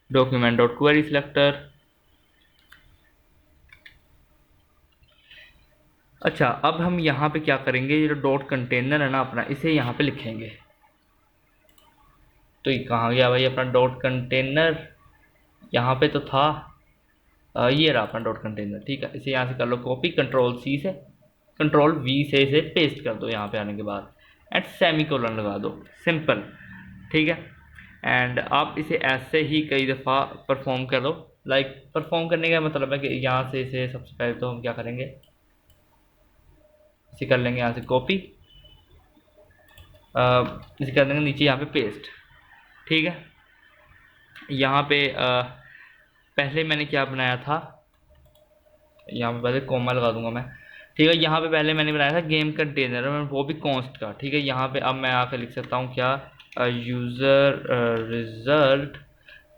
डॉक्यूमेंट डॉट क्वेरी सिलेक्टर। अच्छा, अब हम यहाँ पे क्या करेंगे, ये जो डॉट कंटेनर है ना अपना, इसे यहाँ पे लिखेंगे। तो ये कहाँ गया भाई अपना डॉट कंटेनर, यहाँ पे तो था, ये रहा अपना डॉट कंटेनर, ठीक है। इसे यहाँ से कर लो कॉपी, कंट्रोल सी से, कंट्रोल वी से इसे पेस्ट कर दो यहाँ पे आने के बाद, एंड सेमी कोलन लगा दो, सिंपल, ठीक है। एंड आप इसे ऐसे ही कई दफ़ा परफॉर्म करो। लाइक परफॉर्म करने का मतलब है कि यहाँ से इसे सबसे पहले तो हम क्या करेंगे, इसे कर लेंगे यहाँ से कॉपी, इसे कर देंगे नीचे यहाँ पे पेस्ट, ठीक है। यहाँ पे पहले मैंने क्या बनाया था, यहाँ पे पहले कोमा लगा दूंगा मैं, ठीक है। यहाँ पे पहले मैंने बनाया था गेम कंटेनर, वो भी कॉन्स्ट का, ठीक है। यहाँ पे अब मैं आकर लिख सकता हूँ क्या, यूज़र रिज़ल्ट,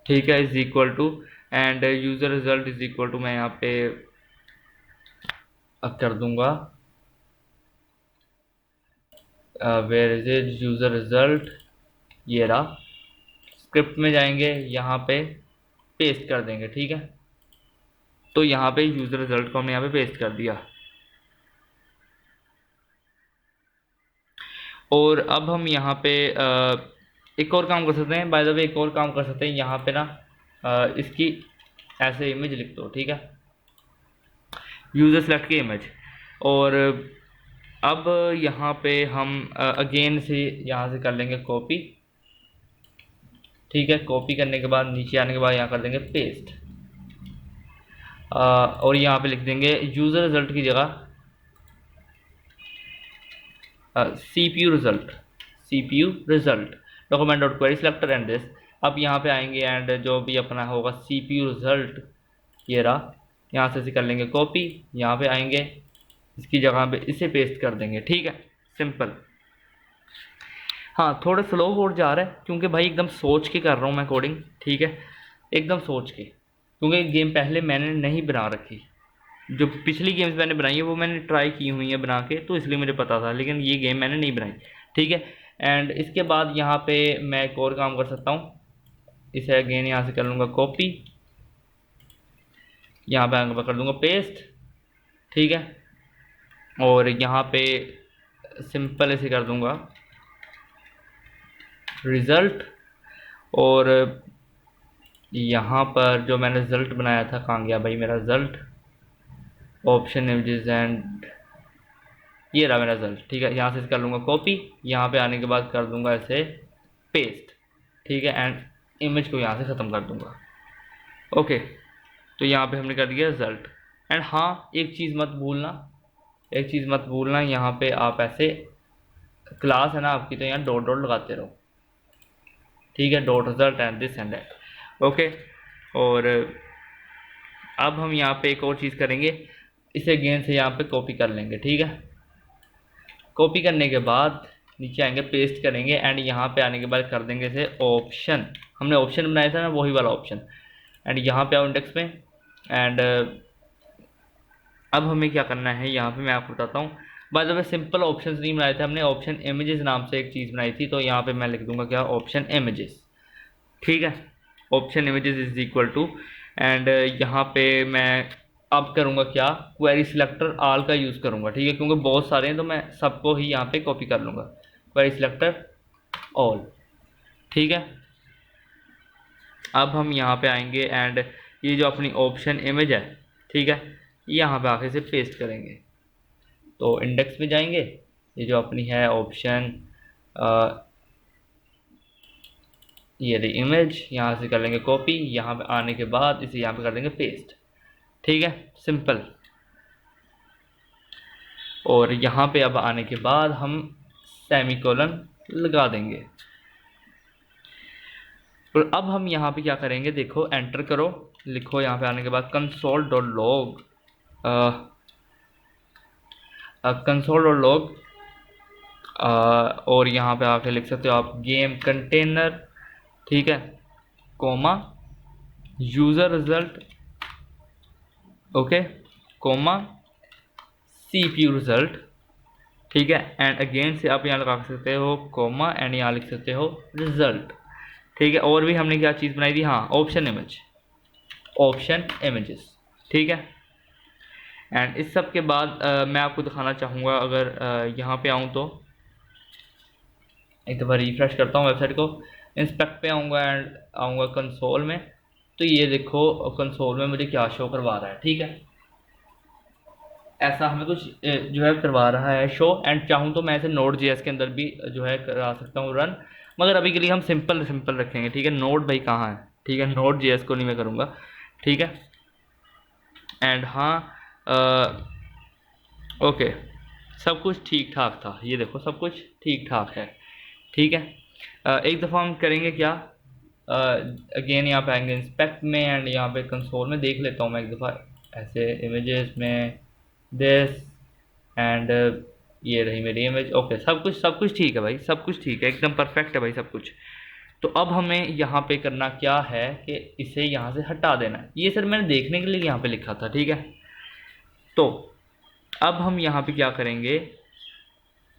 ठीक है, is equal to, and user result is equal to, मैं यहाँ पे अब कर दूंगा where is it user result, ये रहा, स्क्रिप्ट में जाएंगे, यहाँ पे पेस्ट कर देंगे, ठीक है। तो यहाँ पे यूज़र रिज़ल्ट को हमने यहाँ पे पेस्ट कर दिया। और अब हम यहाँ पे एक और काम कर सकते हैं, बाय द वे एक और काम कर सकते हैं, यहाँ पे ना इसकी ऐसे इमेज लिख दो, ठीक है, यूज़र सेलेक्ट की इमेज। और अब यहाँ पे हम अगेन से यहाँ से कर लेंगे कॉपी, ठीक है, कॉपी करने के बाद नीचे आने के बाद यहाँ कर देंगे पेस्ट, और यहाँ पे लिख देंगे यूज़र रिज़ल्ट की जगह CPU result, CPU result, document dot query selector and this. अब यहाँ पे आएंगे एंड जो भी अपना होगा CPU रिजल्ट, ये रहा, यहाँ से कर लेंगे कॉपी, यहाँ पे आएंगे इसकी जगह पे इसे पेस्ट कर देंगे। ठीक है, सिंपल। हाँ, थोड़ा स्लो कोड जा रहा है क्योंकि भाई एकदम सोच के कर रहा हूँ मैं कोडिंग। ठीक है, एकदम सोच के, क्योंकि गेम पहले मैंने नहीं बना रखी। जो पिछली गेम्स मैंने बनाई है वो मैंने ट्राई की हुई है बना के, तो इसलिए मुझे पता था, लेकिन ये गेम मैंने नहीं बनाई। ठीक है, एंड इसके बाद यहाँ पे मैं एक और काम कर सकता हूँ, इसे अगेन यहाँ से कर लूँगा कॉपी, यहाँ पे आगे कर दूँगा पेस्ट। ठीक है, और यहाँ पे सिंपल ऐसे कर दूँगा रिज़ल्ट, और यहाँ पर जो मैंने रिज़ल्ट बनाया था, कहाँ गया भाई मेरा रिज़ल्ट, ऑप्शन इमेजेस एंड ये रहा मेरा रिज़ल्ट। ठीक है, यहाँ से कर लूँगा कॉपी, यहाँ पे आने के बाद कर दूँगा ऐसे पेस्ट। ठीक है, एंड इमेज को यहाँ से ख़त्म कर दूँगा। ओके, तो यहाँ पे हमने कर दिया रिज़ल्ट। एंड हाँ, एक चीज़ मत भूलना, यहाँ पे आप ऐसे क्लास है ना आपकी, तो यहाँ डॉट डॉट लगाते रहो। ठीक है, dot result and this and that. Okay, और अब हम यहाँ पे एक और चीज़ करेंगे, इसे अगेन से यहाँ पे कॉपी कर लेंगे। ठीक है, कॉपी करने के बाद नीचे आएंगे, पेस्ट करेंगे, एंड यहाँ पे आने के बाद कर देंगे इसे ऑप्शन, हमने ऑप्शन बनाया था ना, वही वाला ऑप्शन। एंड यहाँ पे आओ इंडेक्स में, एंड अब हमें क्या करना है, यहाँ पे मैं आपको बताता हूँ। Bye the way simple options नहीं बनाए थे हमने, ऑप्शन इमेजेस नाम से एक चीज़ बनाई थी, तो यहाँ पे मैं लिख दूंगा क्या, ऑप्शन इमेजेस। ठीक है, option images is equal to, and यहाँ पे मैं अब करूँगा क्या, क्वेरी सिलेक्टर ऑल का यूज़ करूँगा। ठीक है, क्योंकि बहुत सारे हैं तो मैं सबको ही यहाँ पे कॉपी कर लूँगा, क्वेरी सिलेक्टर ऑल। ठीक है, अब हम यहाँ पे आएंगे एंड ये जो अपनी ऑप्शन इमेज है, ठीक है, यहाँ पे आके से पेस्ट करेंगे। तो इंडेक्स में जाएंगे, ये जो अपनी है ऑप्शन, ये रही इमेज, यहाँ से कर लेंगे कॉपी, यहाँ पे आने के बाद इसे यहाँ पे कर देंगे पेस्ट। ठीक है, सिंपल। और यहाँ पे अब आने के बाद हम सेमीकोलन लगा देंगे। और अब हम यहाँ पे क्या करेंगे, देखो एंटर करो, लिखो यहाँ पे आने के बाद console dot log, console dot log, और यहाँ पे आके लिख सकते हो आप गेम कंटेनर। ठीक है, comma user result, okay, comma CPU result. ठीक है, एंड अगेन से आप यहाँ लगा सकते हो कोमा, एंड यहाँ लिख सकते हो रिजल्ट। ठीक है, और भी हमने क्या चीज़ बनाई थी, हाँ, ऑप्शन इमेज, ऑप्शन इमेजेस। ठीक है, एंड इस सब के बाद मैं आपको दिखाना चाहूँगा, अगर यहाँ पे आऊँ तो एक दफ़ा रिफ्रेश करता हूँ वेबसाइट को, इंस्पेक्ट पे आऊँगा एंड आऊँगा कंसोल में, तो ये देखो कंसोल में मुझे क्या शो करवा रहा है। ठीक है, ऐसा हमें कुछ जो है करवा रहा है शो, एंड चाहूँ तो मैं इसे नोड JS के अंदर भी जो है करा सकता हूँ रन, मगर अभी के लिए हम सिंपल रखेंगे। ठीक है, नोड भाई कहाँ है, ठीक है, नोड JS को नहीं मैं करूँगा। ठीक है, एंड हाँ, ओके, सब कुछ ठीक ठाक था, ये देखो सब कुछ ठीक ठाक है। ठीक है, एक दफ़ा हम करेंगे क्या, अगेन यहाँ पे आएंगे इंस्पेक्ट में, एंड यहाँ पे कंसोल में देख लेता हूँ मैं एक दफ़ा, ऐसे इमेजेस में दिस, एंड ये रही मेरी इमेज। ओके, सब कुछ ठीक है भाई, सब कुछ ठीक है, एकदम परफेक्ट है भाई सब कुछ। तो अब हमें यहाँ पे करना क्या है कि इसे यहाँ से हटा देना है, ये सर मैंने देखने के लिए यहाँ पे लिखा था। ठीक है, तो अब हम यहाँ पे क्या करेंगे,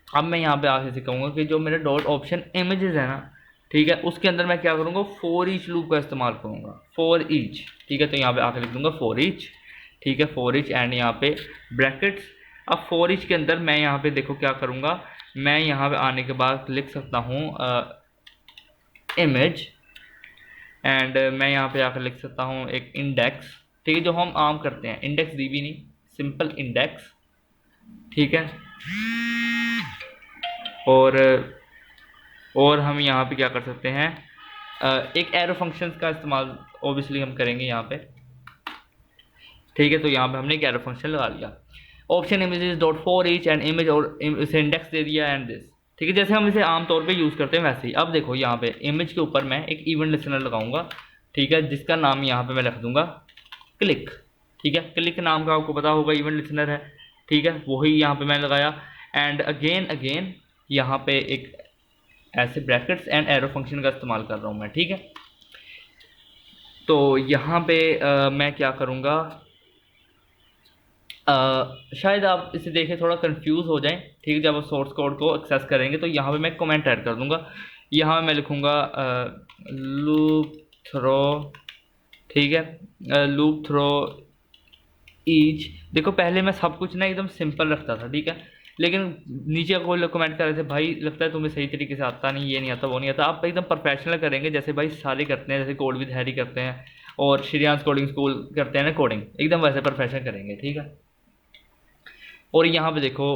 अब मैं यहाँ पे आगे से कहूँगा कि जो मेरे डॉट ऑप्शन इमेजेस है ना, ठीक है, उसके अंदर मैं क्या करूँगा, फॉर ईच लूप का इस्तेमाल करूँगा, फॉर ईच। ठीक है, तो यहाँ पे आके लिख दूँगा फॉर ईच। ठीक है, फॉर ईच, एंड यहाँ पे ब्रैकेट्स। अब फॉर ईच के अंदर मैं यहाँ पे देखो क्या करूँगा, मैं यहाँ पे आने के बाद लिख सकता हूँ इमेज, एंड मैं यहाँ पे आकर लिख सकता हूँ एक इंडेक्स। ठीक है, जो हम आम करते हैं, इंडेक्स DB नहीं, सिंपल इंडेक्स। ठीक है, और हम यहाँ पे क्या कर सकते हैं, एक एरो फंक्शंस का इस्तेमाल ओबियसली हम करेंगे यहाँ पे। ठीक है, तो यहाँ पे हमने एक एरो फंक्शन लगा लिया, option images dot for each and image, और इसे इंडेक्स दे दिया एंड दिस। ठीक ठीक है, जैसे हम इसे आमतौर पे यूज़ करते हैं वैसे ही। अब देखो यहाँ पे इमेज के ऊपर मैं एक इवेंट लिसनर लगाऊंगा, ठीक है, जिसका नाम यहाँ पे मैं रख दूंगा क्लिक। ठीक है, क्लिक नाम का आपको पता होगा इवेंट लिसनर है, ठीक है, वही यहाँ पे मैंने लगाया। एंड अगेन अगेन यहाँ पे एक ऐसे ब्रैकेट्स एंड एरो फंक्शन का इस्तेमाल कर रहा हूँ मैं, ठीक है। तो यहाँ पे मैं क्या करूँगा, शायद आप इसे देखें थोड़ा कंफ्यूज हो जाएं, ठीक है, जब आप सोर्स कोड को एक्सेस करेंगे तो यहाँ पे मैं कमेंट ऐड कर दूँगा। यहाँ मैं लिखूँगा लूप थ्रो, ठीक है, लूप थ्रो ईच। देखो पहले मैं सब कुछ ना एकदम सिंपल रखता था, ठीक है, लेकिन नीचे कोई लोग कमेंट कर रहे थे भाई लगता है तुम्हें सही तरीके से आता नहीं, ये नहीं आता वो नहीं आता। आप एकदम प्रोफेशनल करेंगे जैसे भाई सारे करते हैं, जैसे कोड विद हैरी करते हैं और श्रेयांस कोडिंग स्कूल करते हैं ना कोडिंग, एकदम वैसे प्रोफेशनल करेंगे, ठीक है। और यहाँ पे देखो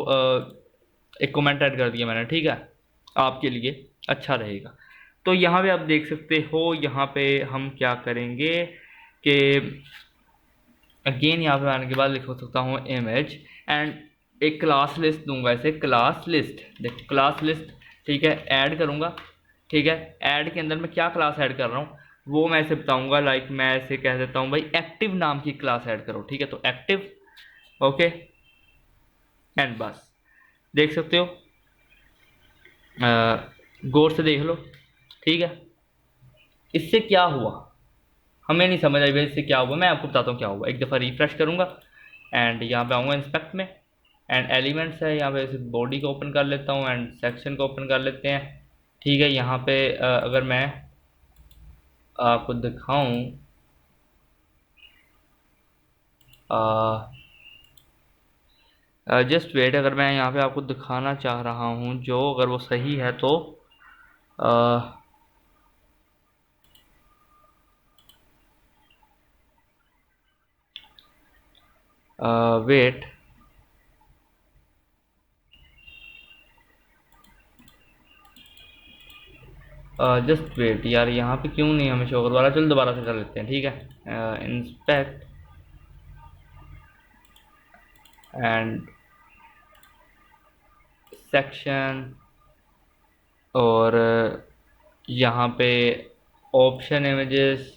एक कमेंट ऐड कर दिया मैंने, ठीक है, आपके लिए अच्छा रहेगा। तो यहाँ पे आप देख सकते हो, यहाँ पे हम क्या करेंगे कि अगेन यहाँ पे आने के बाद लिख सकता हूँ इमेज एंड एक क्लास लिस्ट दूंगा, ऐसे क्लास लिस्ट, देखो क्लास लिस्ट, ठीक है, ऐड करूँगा, ठीक है। ऐड के अंदर मैं क्या क्लास ऐड कर रहा हूँ वो मैं ऐसे बताऊँगा, लाइक मैं ऐसे कह देता हूँ भाई एक्टिव नाम की क्लास ऐड करो, ठीक है, तो एक्टिव, ओके, एंड बस देख सकते हो, गौर से देख लो, ठीक है। इससे क्या हुआ हमें नहीं समझ आई भाई, इससे क्या हुआ, मैं आपको बताता हूँ क्या हुआ। एक दफ़ा रिफ्रेश करूँगा एंड यहाँ पे आऊँगा इंस्पेक्ट में एंड एलिमेंट्स है, यहाँ पे इसे बॉडी को ओपन कर लेता हूँ एंड सेक्शन को ओपन कर लेते हैं, ठीक है। यहाँ पे अगर मैं आपको दिखाऊँ, जस्ट वेट, अगर मैं यहाँ पे आपको दिखाना चाह रहा हूँ जो, अगर वो सही है तो वेट, जस्ट वेट यार, यहाँ पे क्यों नहीं हमें शो करवा रहा, चलो दोबारा से कर लेते हैं, ठीक है। इंस्पेक्ट एंड सेक्शन और यहाँ पे ऑप्शन इमेजेस,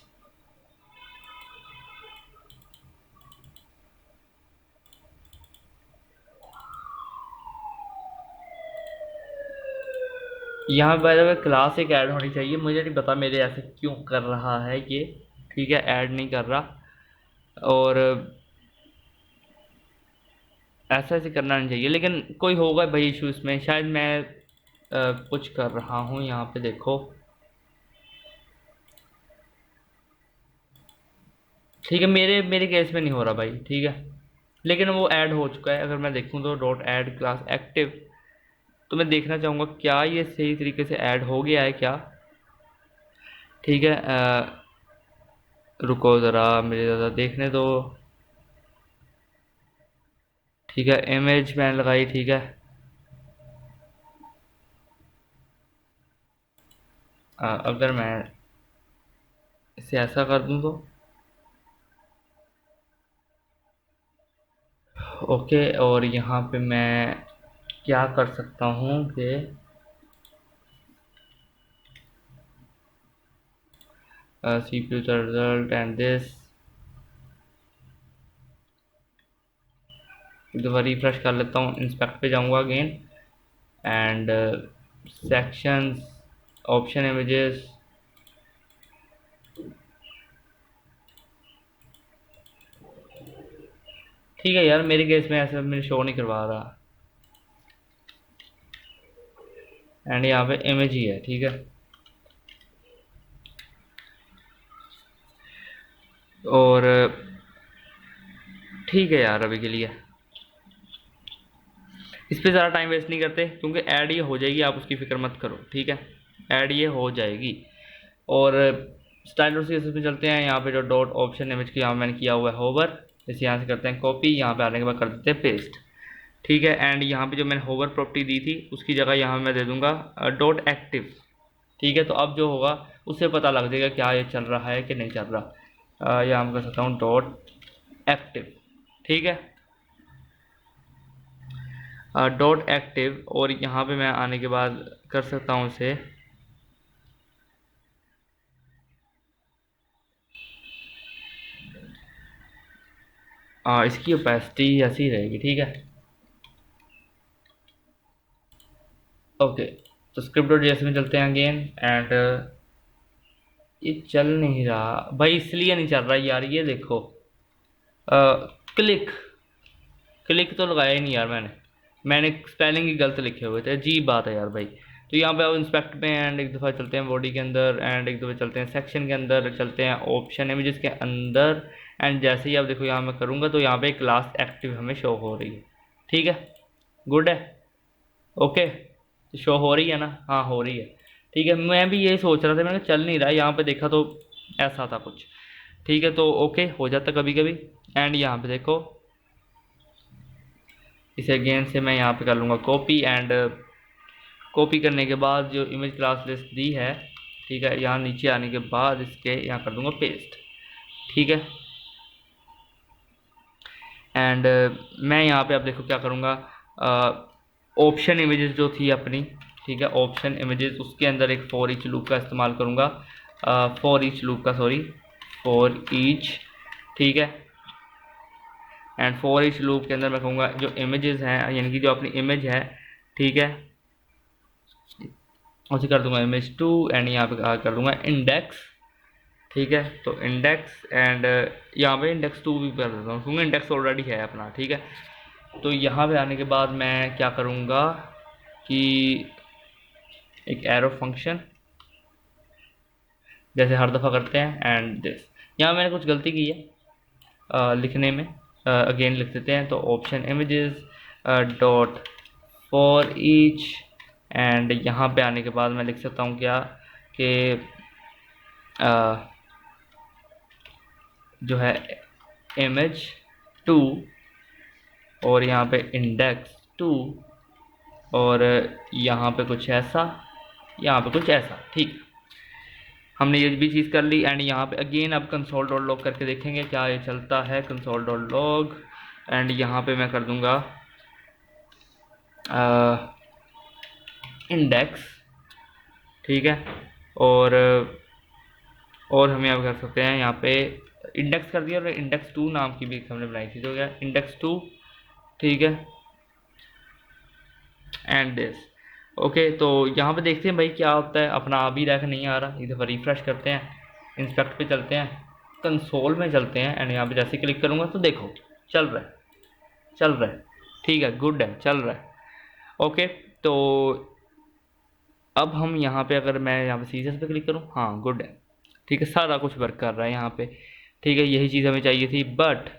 यहाँ पे बाय द वे क्लास एक ऐड होनी चाहिए, मुझे नहीं पता मेरे ऐसे क्यों कर रहा है ये, ठीक है, ऐड नहीं कर रहा और ऐसा ऐसे करना नहीं चाहिए, लेकिन कोई होगा भाई इशू इसमें, शायद मैं कुछ कर रहा हूँ। यहाँ पे देखो, ठीक है, मेरे मेरे केस में नहीं हो रहा भाई, ठीक है, लेकिन वो ऐड हो चुका है। अगर मैं देखूँ तो डॉट ऐड क्लास एक्टिव, तो मैं देखना चाहूँगा क्या ये सही तरीके से ऐड हो गया है क्या, ठीक है। रुको ज़रा मेरे ज़्यादा देखने दो, ठीक है, इमेज मैंने लगाई, ठीक है। अगर मैं इसे ऐसा कर दूं तो ओके, और यहाँ पे मैं क्या कर सकता हूँ कि CPU रिजल्ट एंड दिस, एक दफ़ा रिफ्रेश कर लेता हूँ, इंस्पेक्ट पे जाऊँगा again and sections, option images, ठीक है यार, मेरे केस में ऐसा मेरे शो नहीं करवा रहा एंड यहाँ पे इमेज ही है, ठीक है। और ठीक है यार, अभी के लिए इस पर ज़्यादा टाइम वेस्ट नहीं करते क्योंकि ऐड ये हो जाएगी, आप उसकी फ़िक्र मत करो, ठीक है, ऐड ये हो जाएगी। और स्टाइल और सीएसएस में चलते हैं, यहाँ पे जो डॉट ऑप्शन इमेज की यहाँ मैंने किया हुआ है होवर, इसे यहाँ से करते हैं कॉपी, यहाँ पे आने के बाद कर देते हैं पेस्ट, ठीक है। एंड यहाँ पे जो मैंने होवर प्रॉपर्टी दी थी उसकी जगह यहाँ मैं दे दूँगा डॉट एक्टिव, ठीक है। तो अब जो होगा उससे पता लग जाएगा क्या ये चल रहा है कि नहीं चल रहा। यहाँ मैं कर सकता हूँ डॉट एक्टिव, ठीक है। डॉट एक्टिव, और यहाँ पे मैं आने के बाद कर सकता हूँ इसे इसकी ओपेसिटी ऐसी रहेगी, ठीक है। ओके, तो स्क्रिप्ट डॉट जेएस में चलते हैं अगेन, एंड ये चल नहीं रहा भाई, इसलिए नहीं चल रहा यार, ये देखो क्लिक क्लिक तो लगाया ही नहीं यार, मैंने स्पेलिंग ही गलत लिखे हुए थे, अजीब बात है यार भाई। तो यहाँ पे आप इंस्पेक्ट में, एंड एक दफ़ा चलते हैं बॉडी के अंदर, एंड एक दफ़ा चलते हैं सेक्शन के अंदर, चलते हैं ऑप्शन इमेजेस के अंदर, एंड जैसे ही आप देखो यहाँ मैं करूँगा तो यहाँ पे क्लास एक्टिव हमें शो हो रही है, ठीक है, गुड है, ओके। तो शो हो रही है ना, हाँ हो रही है, ठीक है। मैं भी यही सोच रहा था, मैंने कहा चल नहीं रहा, यहाँ पे देखा तो ऐसा था कुछ, ठीक है। तो ओके हो जाता कभी कभी, एंड यहाँ पे देखो इसे अगेन से मैं यहाँ पे कर लूँगा कॉपी, एंड कॉपी करने के बाद जो इमेज क्लास लिस्ट दी है, ठीक है, यहाँ नीचे आने के बाद इसके यहाँ कर दूँगा पेस्ट, ठीक है। एंड मैं यहाँ पे अब देखो क्या करूँगा, ऑप्शन इमेजेस जो थी अपनी, ठीक है, ऑप्शन इमेजेस, उसके अंदर एक फॉर ईच लूप का इस्तेमाल करूँगा, फॉर ईच लूप का, सॉरी, फॉर ईच, ठीक है। एंड फॉर ईच लूप के अंदर मैं कहूँगा जो इमेजेस हैं, यानी कि जो अपनी इमेज है, ठीक है, उसे कर दूँगा इमेज 2, एंड यहाँ पे कर दूँगा इंडेक्स, ठीक है। तो इंडेक्स, एंड यहाँ पे इंडेक्स 2 भी कर देता हूँ क्योंकि इंडेक्स ऑलरेडी है अपना, ठीक है। तो यहाँ पे आने के बाद मैं क्या करूँगा कि एक एरो फंक्शन जैसे हर दफ़ा करते हैं, एंड दिस, यहाँ मैंने कुछ गलती की है लिखने में, अगेन लिख देते हैं। तो option images dot for each, and यहाँ पे आने के बाद मैं लिख सकता हूँ क्या कि जो है इमेज 2, और यहाँ पे इंडेक्स 2, और यहाँ पे कुछ ऐसा, यहाँ पे कुछ ऐसा, ठीक। हमने ये भी चीज़ कर ली, एंड यहाँ पे अगेन अब कंसोल डॉट लॉग करके देखेंगे क्या ये चलता है, कंसोल डॉट लॉग, एंड यहाँ पे मैं कर दूँगा इंडेक्स, ठीक है। और हम यहाँ पे कर सकते हैं, यहाँ पे इंडेक्स कर दिया, और इंडेक्स 2 नाम की भी हमने बनाई थी, तो क्या इंडेक्स 2, ठीक है, एंड दिस, ओके। तो यहाँ पे देखते हैं भाई क्या होता है, अपना आ भी रहा है, नहीं आ रहा, एक दफ़ा रिफ्रेश करते हैं, इंस्पेक्ट पे चलते हैं, कंसोल में चलते हैं, एंड यहाँ पे जैसे क्लिक करूँगा तो देखो चल रहा है, चल रहा है, ठीक है, गुड है, चल रहा है, ओके। तो अब हम यहाँ पे, अगर मैं यहाँ पे सीजर्स पे क्लिक करूँ, हाँ गुड है, ठीक है, सारा कुछ वर्क कर रहा है यहाँ पे, ठीक है, यही चीज़ हमें चाहिए थी, बट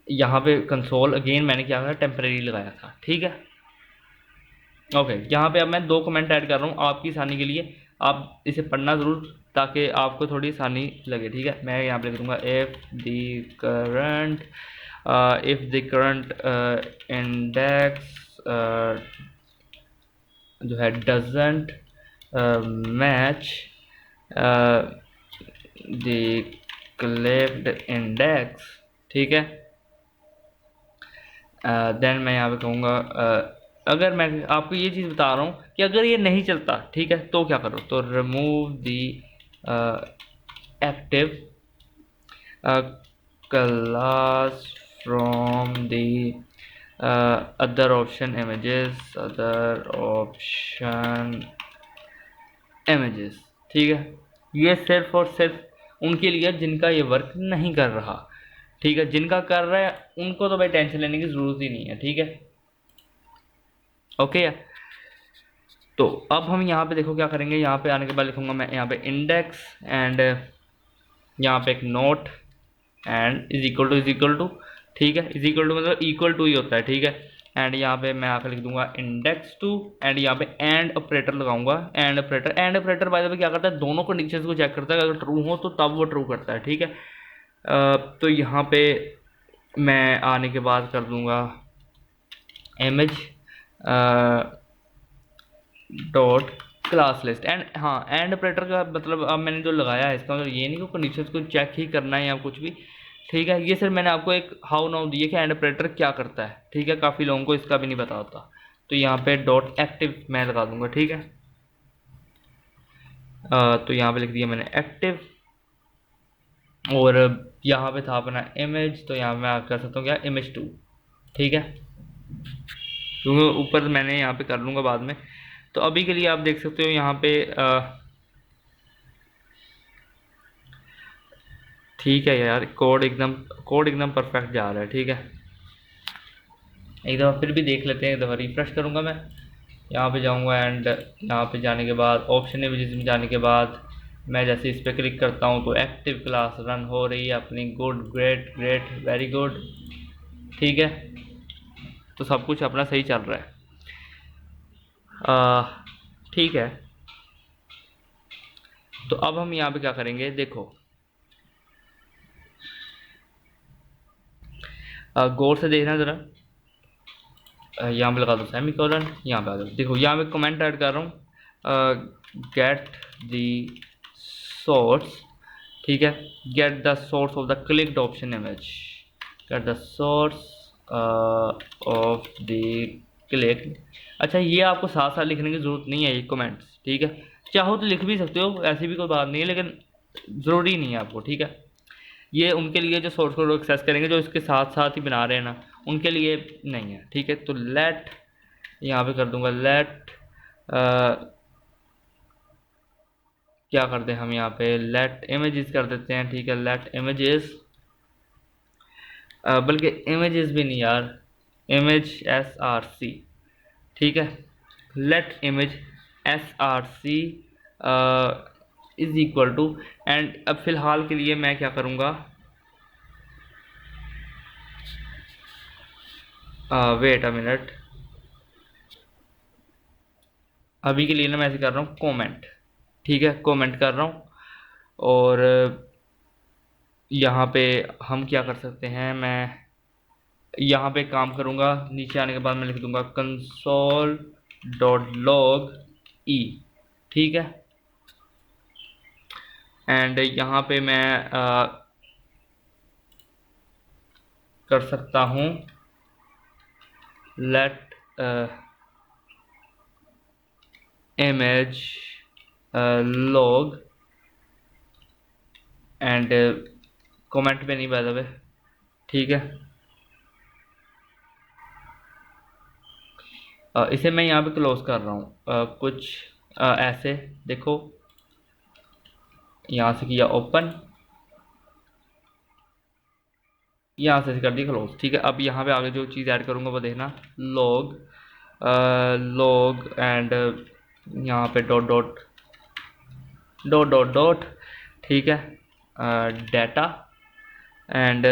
यहाँ पे कंसोल अगेन मैंने क्या करा, टेम्परेरी लगाया था, ठीक है, ओके। यहाँ पे अब मैं 2 कमेंट ऐड कर रहा हूँ आपकी आसानी के लिए, आप इसे पढ़ना ज़रूर ताकि आपको थोड़ी आसानी लगे, ठीक है। मैं यहाँ पे लिख दूँगा इफ़ द करंट इंडेक्स जो है doesn't match the collect index, ठीक है। देन मैं यहाँ पे कहूँगा अगर मैं आपको ये चीज़ बता रहा हूँ कि अगर ये नहीं चलता, ठीक है, तो क्या करो, तो remove the active class from the other option images, ठीक है। ये सिर्फ और सिर्फ उनके लिए जिनका ये वर्क नहीं कर रहा, ठीक है, जिनका कर रहा है उनको तो भाई टेंशन लेने की ज़रूरत ही नहीं है, ठीक है, ओके। तो अब हम यहाँ पे देखो क्या करेंगे, यहाँ पे आने के बाद लिखूँगा मैं यहाँ पे इंडेक्स, एंड यहाँ पे एक note, and is equal to, ठीक है, इज इक्वल टू मतलब इक्वल टू ही होता है, ठीक है। एंड यहाँ पे मैं आकर लिख दूंगा इंडेक्स 2, एंड यहाँ पे एंड ऑपरेटर लगाऊंगा, एंड ऑपरेटर बाय द वे क्या करता है, दोनों कंडीशंस को चेक करता है, अगर ट्रू हो तो तब वो ट्रू करता है, ठीक है। तो यहाँ पे मैं आने के बाद कर दूंगा image dot class list, and हाँ एंड ऑपरेटर का मतलब अब मैंने जो लगाया है इसका मतलब ये नहीं कि कंडीशंस को चेक ही करना है या कुछ भी, ठीक है, ये सिर्फ मैंने आपको एक हाउ नाउ दिए कि एंड ऑपरेटर क्या करता है। ठीक है, काफ़ी लोगों को इसका भी नहीं पता होता। तो यहाँ पे डॉट एक्टिव मैं लगा दूंगा। ठीक है, तो यहाँ पे लिख दिया मैंने एक्टिव, और यहाँ पे था अपना इमेज, तो यहाँ मैं कर सकता हूँ क्या, इमेज 2। ठीक है, क्योंकि ऊपर मैंने यहाँ पे कर लूँगा बाद में। तो अभी के लिए आप देख सकते हो यहाँ पे ठीक है यार, कोड एकदम परफेक्ट जा रहा है। ठीक है, एक दफ़ा फिर भी देख लेते हैं, एक दफ़ा रिफ्रेश करूँगा मैं। यहाँ पे जाऊँगा एंड यहाँ पे जाने के बाद ऑप्शन इमेजेस में जाने के बाद मैं जैसे इस पर क्लिक करता हूँ तो एक्टिव क्लास रन हो रही है अपनी। Good, great great, very good. ठीक है, तो सब कुछ अपना सही चल रहा है। ठीक है, तो अब हम यहाँ पे क्या करेंगे, देखो गौर से देखना ज़रा। यहाँ पे लगा दो सेमी कॉलन, यहाँ पे आ जाओ। देखो यहाँ पे कमेंट ऐड कर रहा हूँ, गेट दी सोर्स। ठीक है, get the source of the clicked option image, get the source of the clicked. अच्छा, ये आपको साथ साथ लिखने की ज़रूरत नहीं है ये कमेंट्स। ठीक है, चाहो तो लिख भी सकते हो, ऐसी भी कोई बात नहीं है, लेकिन ज़रूरी नहीं है आपको। ठीक है, ये उनके लिए जो सोर्स कोड एक्सेस करेंगे, जो इसके साथ साथ ही बना रहे हैं ना, उनके लिए नहीं है। ठीक है, तो लेट यहाँ पे कर दूंगा लेट क्या कर दें हम यहाँ पे, लेट इमेजेस कर देते हैं। ठीक है, लेट इमेजेस, बल्कि इमेजेस भी नहीं यार, इमेज src। ठीक है, let image src is equal to, and अब फिलहाल के लिए मैं क्या करूँगा, वेट अ मिनट, अभी के लिए ना मैं ऐसे कर रहा हूँ कमेंट। ठीक है, कमेंट कर रहा हूँ, और यहाँ पे हम क्या कर सकते हैं, मैं यहाँ पे काम करूँगा, नीचे आने के बाद मैं लिख दूँगा कंसोल डॉट लॉग ई। ठीक है, एंड यहाँ पे मैं कर सकता हूँ let image log, and comment पे नहीं बाय द वे। ठीक है, इसे मैं यहाँ पे क्लोज कर रहा हूँ। कुछ ऐसे देखो, यहाँ से किया ओपन, यहाँ से कर दी क्लोज। ठीक है, अब यहाँ पे आगे जो चीज़ ऐड करूँगा वो देखना, लॉग लॉग एंड यहाँ पे dot dot dot dot dot. ठीक है, डाटा, एंड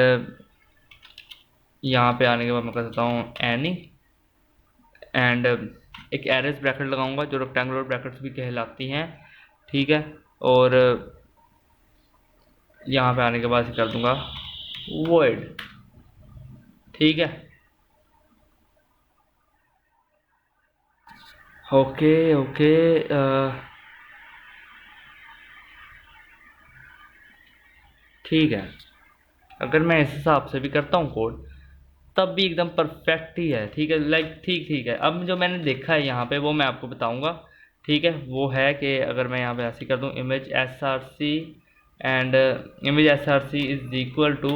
यहाँ पे आने के बाद मैं कर सकता हूँ एनी, एंड एक एरेस ब्रैकेट लगाऊंगा जो रेक्टेंगुलर ब्रैकेट्स भी कहलाती हैं। ठीक है, और यहाँ पे आने के बाद कर दूंगा void। ठीक है, ओके ओके, ठीक है, अगर मैं इस हिसाब से भी करता हूँ कोड तब भी एकदम परफेक्ट ही है। ठीक है, लाइक ठीक ठीक है। अब जो मैंने देखा है यहाँ पे वो मैं आपको बताऊँगा। ठीक है, वो है कि अगर मैं यहाँ पे ऐसे कर दूँ image src, and image src is equal to,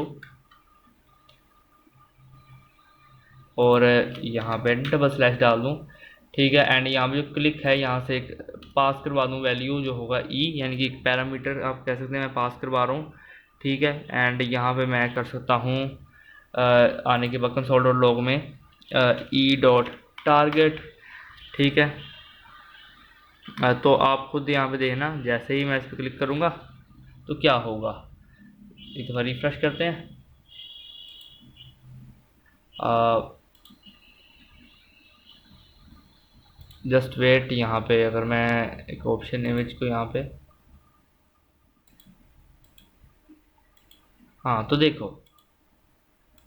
और यहाँ पे डबल स्लैश डाल दूँ। ठीक है, एंड यहाँ पे जो क्लिक है यहाँ से एक पास करवा दूँ वैल्यू जो होगा ई, यानी कि एक पैरामीटर आप कह सकते हैं मैं पास करवा रहा हूँ। ठीक है, एंड यहाँ पे मैं कर सकता हूँ आने के बाद कंसोल डॉट लॉग में ई डॉट टारगेट। ठीक है, तो आप खुद यहाँ पे देखना, जैसे ही मैं इस पर क्लिक करूँगा तो क्या होगा, एक दफ़ा रिफ्रेश करते हैं। जस्ट वेट, यहाँ पे अगर मैं एक ऑप्शन इमेज को यहाँ पे, हाँ तो देखो,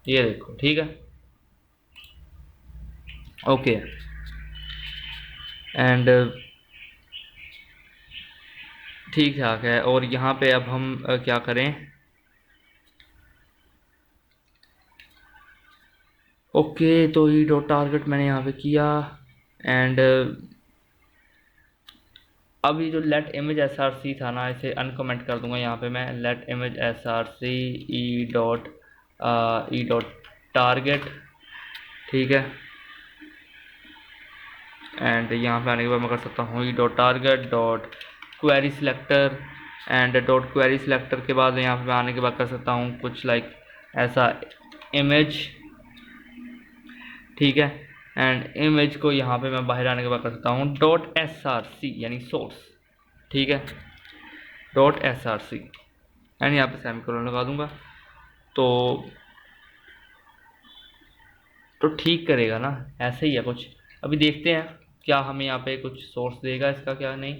ये देखो। ठीक है, ओके, एंड ठीक ठाक है। और यहाँ पे अब हम क्या करें, ओके, तो ई डॉट टारगेट मैंने यहाँ पे किया एंड अब ये जो let image S R C था ना, इसे अनकमेंट कर दूंगा यहाँ पे मैं। Let image S R C e dot target, ठीक है। एंड यहाँ पे आने के बाद मैं कर सकता हूँ ई dot target dot query selector and dot query selector के बाद यहाँ पे आने के बाद कर सकता हूँ कुछ लाइक ऐसा इमेज, ठीक है। एंड इमेज को यहाँ पे मैं बाहर आने के बाद कर सकता हूँ डॉट एस आर सी यानी सोर्स, ठीक है, dot S R C and यहाँ पे सेमीकोलन लगा दूंगा। तो ठीक करेगा ना, ऐसे ही है कुछ। अभी देखते हैं क्या हमें यहाँ पे कुछ सोर्स देगा इसका, क्या नहीं।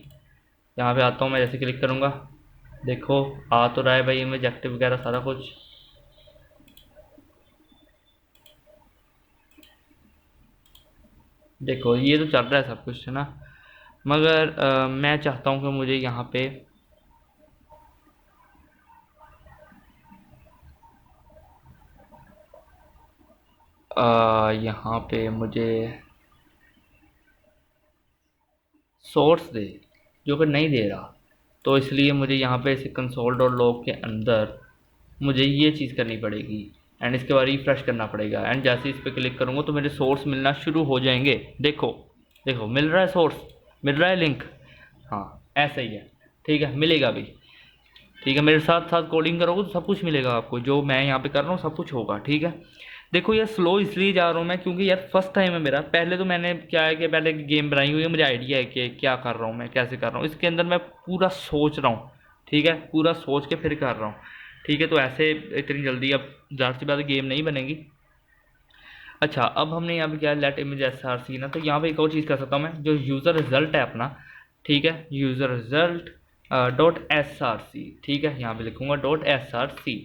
यहाँ पे आता हूँ मैं, जैसे क्लिक करूँगा देखो आ तो रहा है भाई इमेज एक्टिव वगैरह सारा कुछ। देखो ये तो चल रहा है सब कुछ, है ना। मगर मैं चाहता हूँ कि मुझे यहाँ पे यहाँ पे मुझे सोर्स दे, जो कि नहीं दे रहा। तो इसलिए मुझे यहाँ पे इसे कंसोल डॉट लॉग के अंदर मुझे ये चीज़ करनी पड़ेगी एंड इसके बाद रिफ्रेश करना पड़ेगा। एंड जैसे इस पर क्लिक करूँगा तो मेरे सोर्स मिलना शुरू हो जाएंगे। देखो देखो मिल रहा है सोर्स, मिल रहा है लिंक, हाँ ऐसा ही है, ठीक है, मिलेगा भी। ठीक है, मेरे साथ साथ कोडिंग करोगे तो सब कुछ मिलेगा आपको, जो मैं यहाँ पे कर रहा हूँ सब कुछ होगा, ठीक है। देखो यार स्लो इसलिए जा रहा हूँ मैं क्योंकि यार फर्स्ट टाइम है मेरा। पहले तो मैंने क्या है कि पहले गेम बनाई हुई है, मुझे आइडिया है कि क्या कर रहा हूँ मैं, कैसे कर रहा हूँ। इसके अंदर मैं पूरा सोच रहा हूँ, ठीक है, पूरा सोच के फिर कर रहा हूँ, ठीक है। तो ऐसे इतनी जल्दी अब ज़ाहिर सी बात है गेम नहीं बनेगी। अच्छा, अब हमने यहाँ पे क्या है, let image S R C ना, तो यहाँ पे एक और चीज़ कर सकता हूँ मैं, जो यूज़र रिजल्ट है अपना, ठीक है, user result dot S R C, ठीक है, यहाँ पे लिखूँगा dot S R C.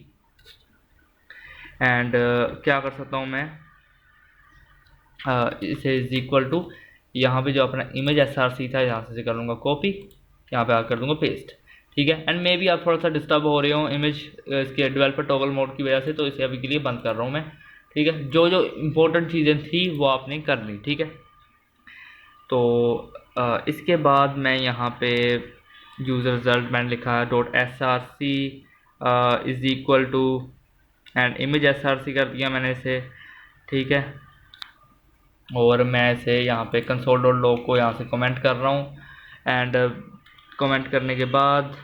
And क्या कर सकता हूँ मैं, इसे इज इक्वल टू यहाँ पे जो अपना इमेज एस आर सी था यहाँ से कर लूँगा कॉपी, यहाँ पे आकर कर दूँगा पेस्ट, ठीक है। एंड मे बी आप थोड़ा सा डिस्टर्ब हो रहे हो इमेज इसके डेवलपर टॉगल मोड की वजह से, तो इसे अभी के लिए बंद कर रहा हूँ मैं, ठीक है। जो जो इम्पोर्टेंट चीज़ें थी वो आपने कर ली, ठीक है। तो इसके बाद मैं यहाँ पे यूज़र रिजल्ट मैंने लिखा है dot S R C is equal to and image S R C कर दिया मैंने इसे, ठीक है। और मैं इसे यहाँ पे कंसोल डॉट लॉग को यहाँ से कमेंट कर रहा हूँ एंड कमेंट करने के बाद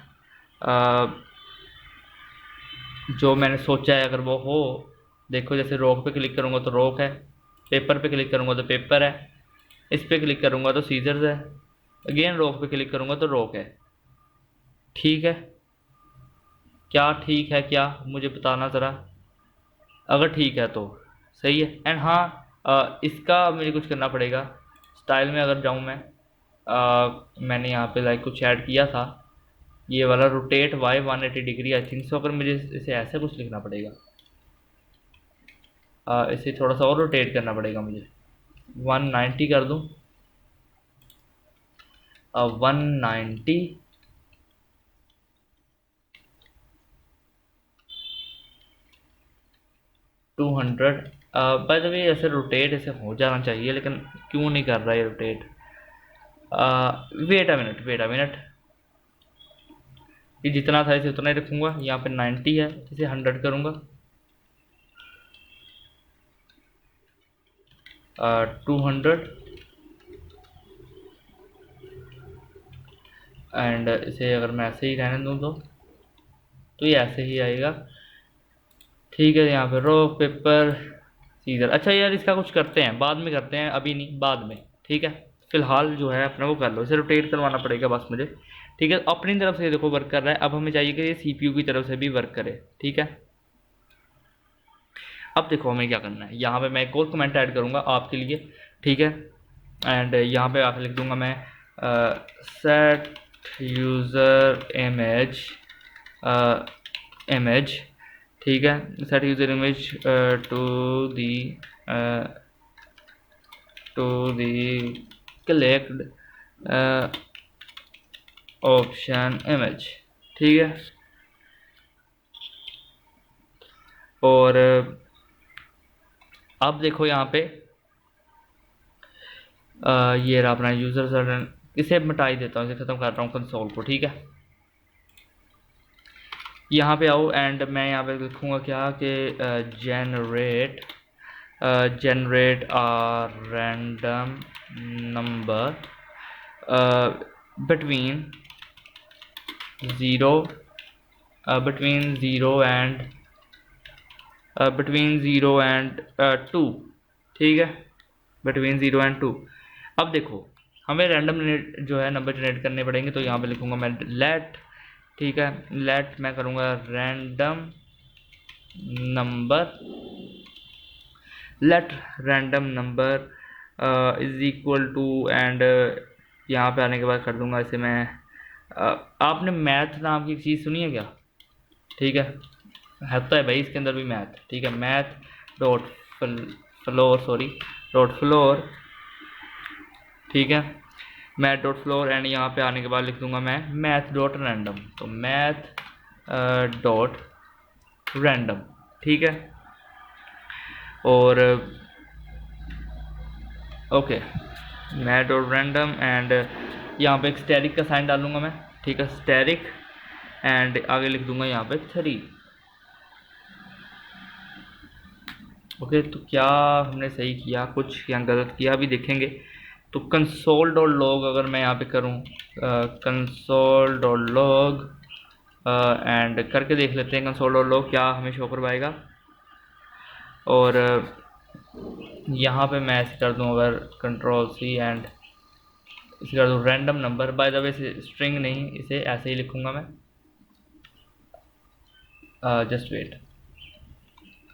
जो मैंने सोचा है अगर वो हो, देखो जैसे रॉक पे क्लिक करूँगा तो रॉक है, पेपर पे क्लिक करूँगा तो पेपर है, इस पे क्लिक करूँगा तो सीजर्स है, अगेन रॉक पे क्लिक करूँगा तो रॉक है, ठीक है। क्या ठीक है, क्या मुझे बताना ज़रा, अगर ठीक है तो सही है। एंड हाँ इसका मुझे कुछ करना पड़ेगा, स्टाइल में अगर जाऊँ मैं, मैंने यहाँ पे लाइक कुछ ऐड किया था, ये वाला rotate Y 180 degree I think so, अगर मुझे इसे ऐसे कुछ लिखना पड़ेगा, इसे थोड़ा सा और रोटेट करना पड़ेगा मुझे, 190 कर दूँ, 190 200। बाय द वे ऐसे रोटेट ऐसे हो जाना चाहिए, लेकिन क्यों नहीं कर रहा है रोटेट। वेट अ मिनट, ये जितना था इसे उतना ही रखूँगा। यहाँ पे 90 है, इसे 100 करूँगा, 200 एंड इसे अगर मैं ऐसे ही रहने दूँ तो ये ऐसे ही आएगा, ठीक है। यहाँ पे रॉक पेपर सीजर। अच्छा यार इसका कुछ करते हैं, बाद में करते हैं, अभी नहीं, बाद में, ठीक है। फिलहाल जो है अपना वो कर लो, इसे रोटेट करवाना पड़ेगा बस मुझे, ठीक है। अपनी तरफ से देखो वर्क कर रहा है, अब हमें चाहिए कि ये सीपीयू की तरफ से भी वर्क करे, ठीक है। अब देखो हमें क्या करना है, यहाँ पे मैं एक और कमेंट ऐड करूँगा आपके लिए, ठीक है। एंड यहाँ पे आके लिख दूँगा मैं सेट यूज़र इमेज इमेज, ठीक है, set user image to the collect option image, ठीक है। और अब देखो यहाँ पे ये रहा अपना यूज़र, इसे मिटा ही देता हूँ, इसे ख़त्म कर रहा हूँ कंसोल को, ठीक है। यहाँ पे आओ एंड मैं यहाँ पे लिखूँगा क्या कि generate a random number between zero and 2, ठीक है, बिटवीन 0 एंड 2। अब देखो हमें रैंडम जो है नंबर जनरेट करने पड़ेंगे, तो यहाँ पे लिखूँगा मैं लेट, ठीक है, लेट मैं करूँगा random number, let random number is equal to and यहाँ पे आने के बाद कर दूंगा इसे मैं आपने मैथ नाम की चीज़ सुनी है क्या? ठीक है तो है भाई इसके अंदर भी मैथ, ठीक है, मैथ डॉट फ्लोर, ठीक है, मैथ डॉट फ्लोर एंड यहाँ पे आने के बाद लिख दूंगा मैं मैथ डॉट रैंडम, तो मैथ डॉट रैंडम, ठीक है। और okay math dot random and यहाँ पे एक स्टैरिक का साइन डालूंगा मैं, ठीक है, स्टैरिक एंड आगे लिख दूंगा यहाँ पे 3। ओके तो क्या हमने सही किया कुछ या गलत किया अभी देखेंगे। तो कंसोल डॉट लॉग अगर मैं यहाँ पे करूँ कंसोल डॉट लॉग एंड करके देख लेते हैं कंसोल डॉट लॉग क्या हमें शो करवाएगा। और यहाँ पे मैं ऐसे कर दूँ अगर Ctrl+C एंड इसे कर दूँ random number, bye the way string नहीं, इसे ऐसे ही लिखूँगा मैं, जस्ट वेट,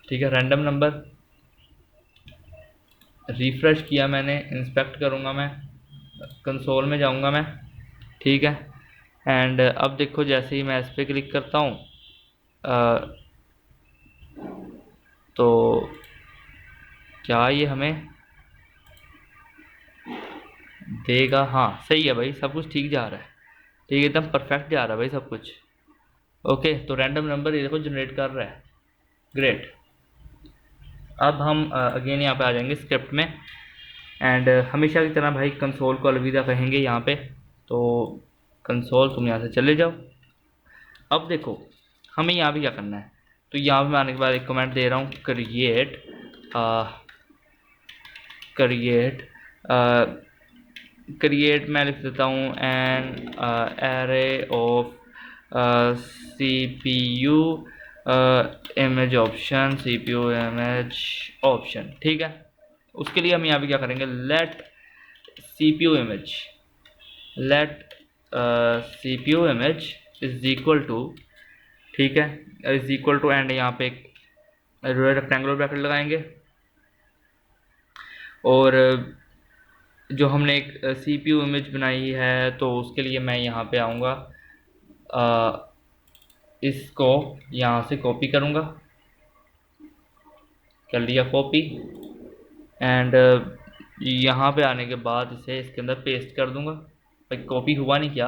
ठीक है, रैंडम नंबर। रिफ़्रेश किया मैंने, इंस्पेक्ट करूँगा मैं, कंसोल में जाऊँगा मैं, ठीक है, एंड अब देखो जैसे ही मैं इस पर क्लिक करता हूँ तो क्या ये हमें देगा? हाँ सही है भाई, सब कुछ ठीक जा रहा है, ठीक है, एकदम परफेक्ट जा रहा है भाई सब कुछ। ओके तो रैंडम नंबर ये देखो जनरेट कर रहा है, ग्रेट। अब हम अगेन यहाँ पे आ जाएंगे स्क्रिप्ट में एंड हमेशा की तरह भाई कंसोल को अलविदा कहेंगे यहाँ पे, तो कंसोल तुम यहाँ से चले जाओ। अब देखो हमें यहाँ भी क्या करना है, तो यहाँ पे आने के बाद एक कमेंट दे रहा हूँ क्रिएट मैं लिख देता हूँ an array of CPU image option, CPU image option, ठीक है। उसके लिए हम यहाँ पे क्या करेंगे, let CPU image is equal to, ठीक है, इज इक्वल टू एंड यहाँ पे एक रेक्टेंगुलर ब्रैकेट लगाएंगे और जो हमने एक CPU इमेज बनाई है तो उसके लिए मैं यहाँ पे आऊँगा, इसको यहाँ से कॉपी करूँगा, कर लिया कॉपी एंड यहाँ पे आने के बाद इसे इसके अंदर पेस्ट कर दूँगा। भाई कॉपी हुआ नहीं, क्या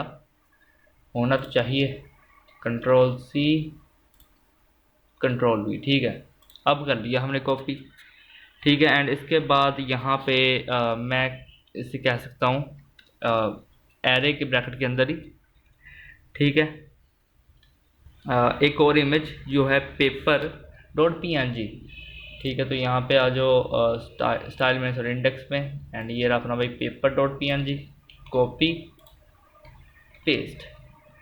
होना तो चाहिए, Ctrl+C Ctrl+V, ठीक है, अब कर लिया हमने कॉपी, ठीक है। एंड इसके बाद यहाँ पे मैं इसे कह सकता हूँ एरे के ब्रैकेट के अंदर ही, ठीक है, एक और इमेज जो है paper.png, ठीक है, तो यहाँ पे आ जाओ स्टाइल में सॉरी इंडेक्स में एंड ये रहा अपना भाई paper.png, कॉपी पेस्ट,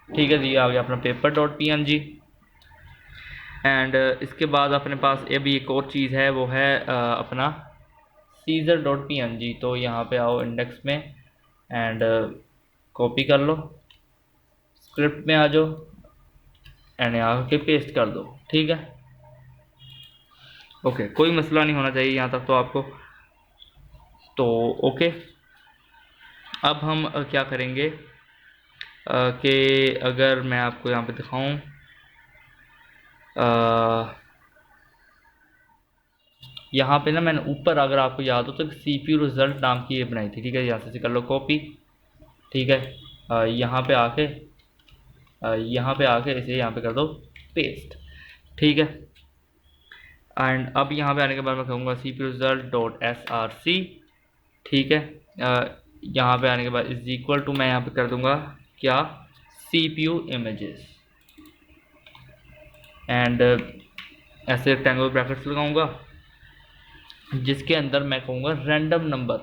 ठीक है, ये आ गया अपना paper.png एंड इसके बाद अपने पास अभी एक और चीज़ है, वो है अपना caesar.png, तो यहाँ पे आओ इंडेक्स में एंड कॉपी कर लो, स्क्रिप्ट में आ जाओ एंड यहाँ के पेस्ट कर दो, ठीक है। ओके कोई मसला नहीं होना चाहिए यहाँ तक तो आपको, तो ओके। अब हम क्या करेंगे कि अगर मैं आपको यहाँ पे दिखाऊं यहाँ पे ना मैंने ऊपर अगर आपको याद हो तो CPU रिज़ल्ट नाम की ये बनाई थी, ठीक है, यहाँ से कर लो कॉपी, ठीक है, यहाँ पे आके इसे यहाँ पे कर दो पेस्ट, ठीक है। एंड अब यहाँ पे आने के बाद मैं कहूँगा CPU result डॉट src, ठीक है। यहाँ पे आने के बाद इज इक्वल टू मैं यहाँ पे कर दूंगा क्या, CPU images, एंड ऐसे रेक्टेंगुलर ब्रैकेट्स लगाऊंगा जिसके अंदर मैं कहूँगा रैंडम नंबर,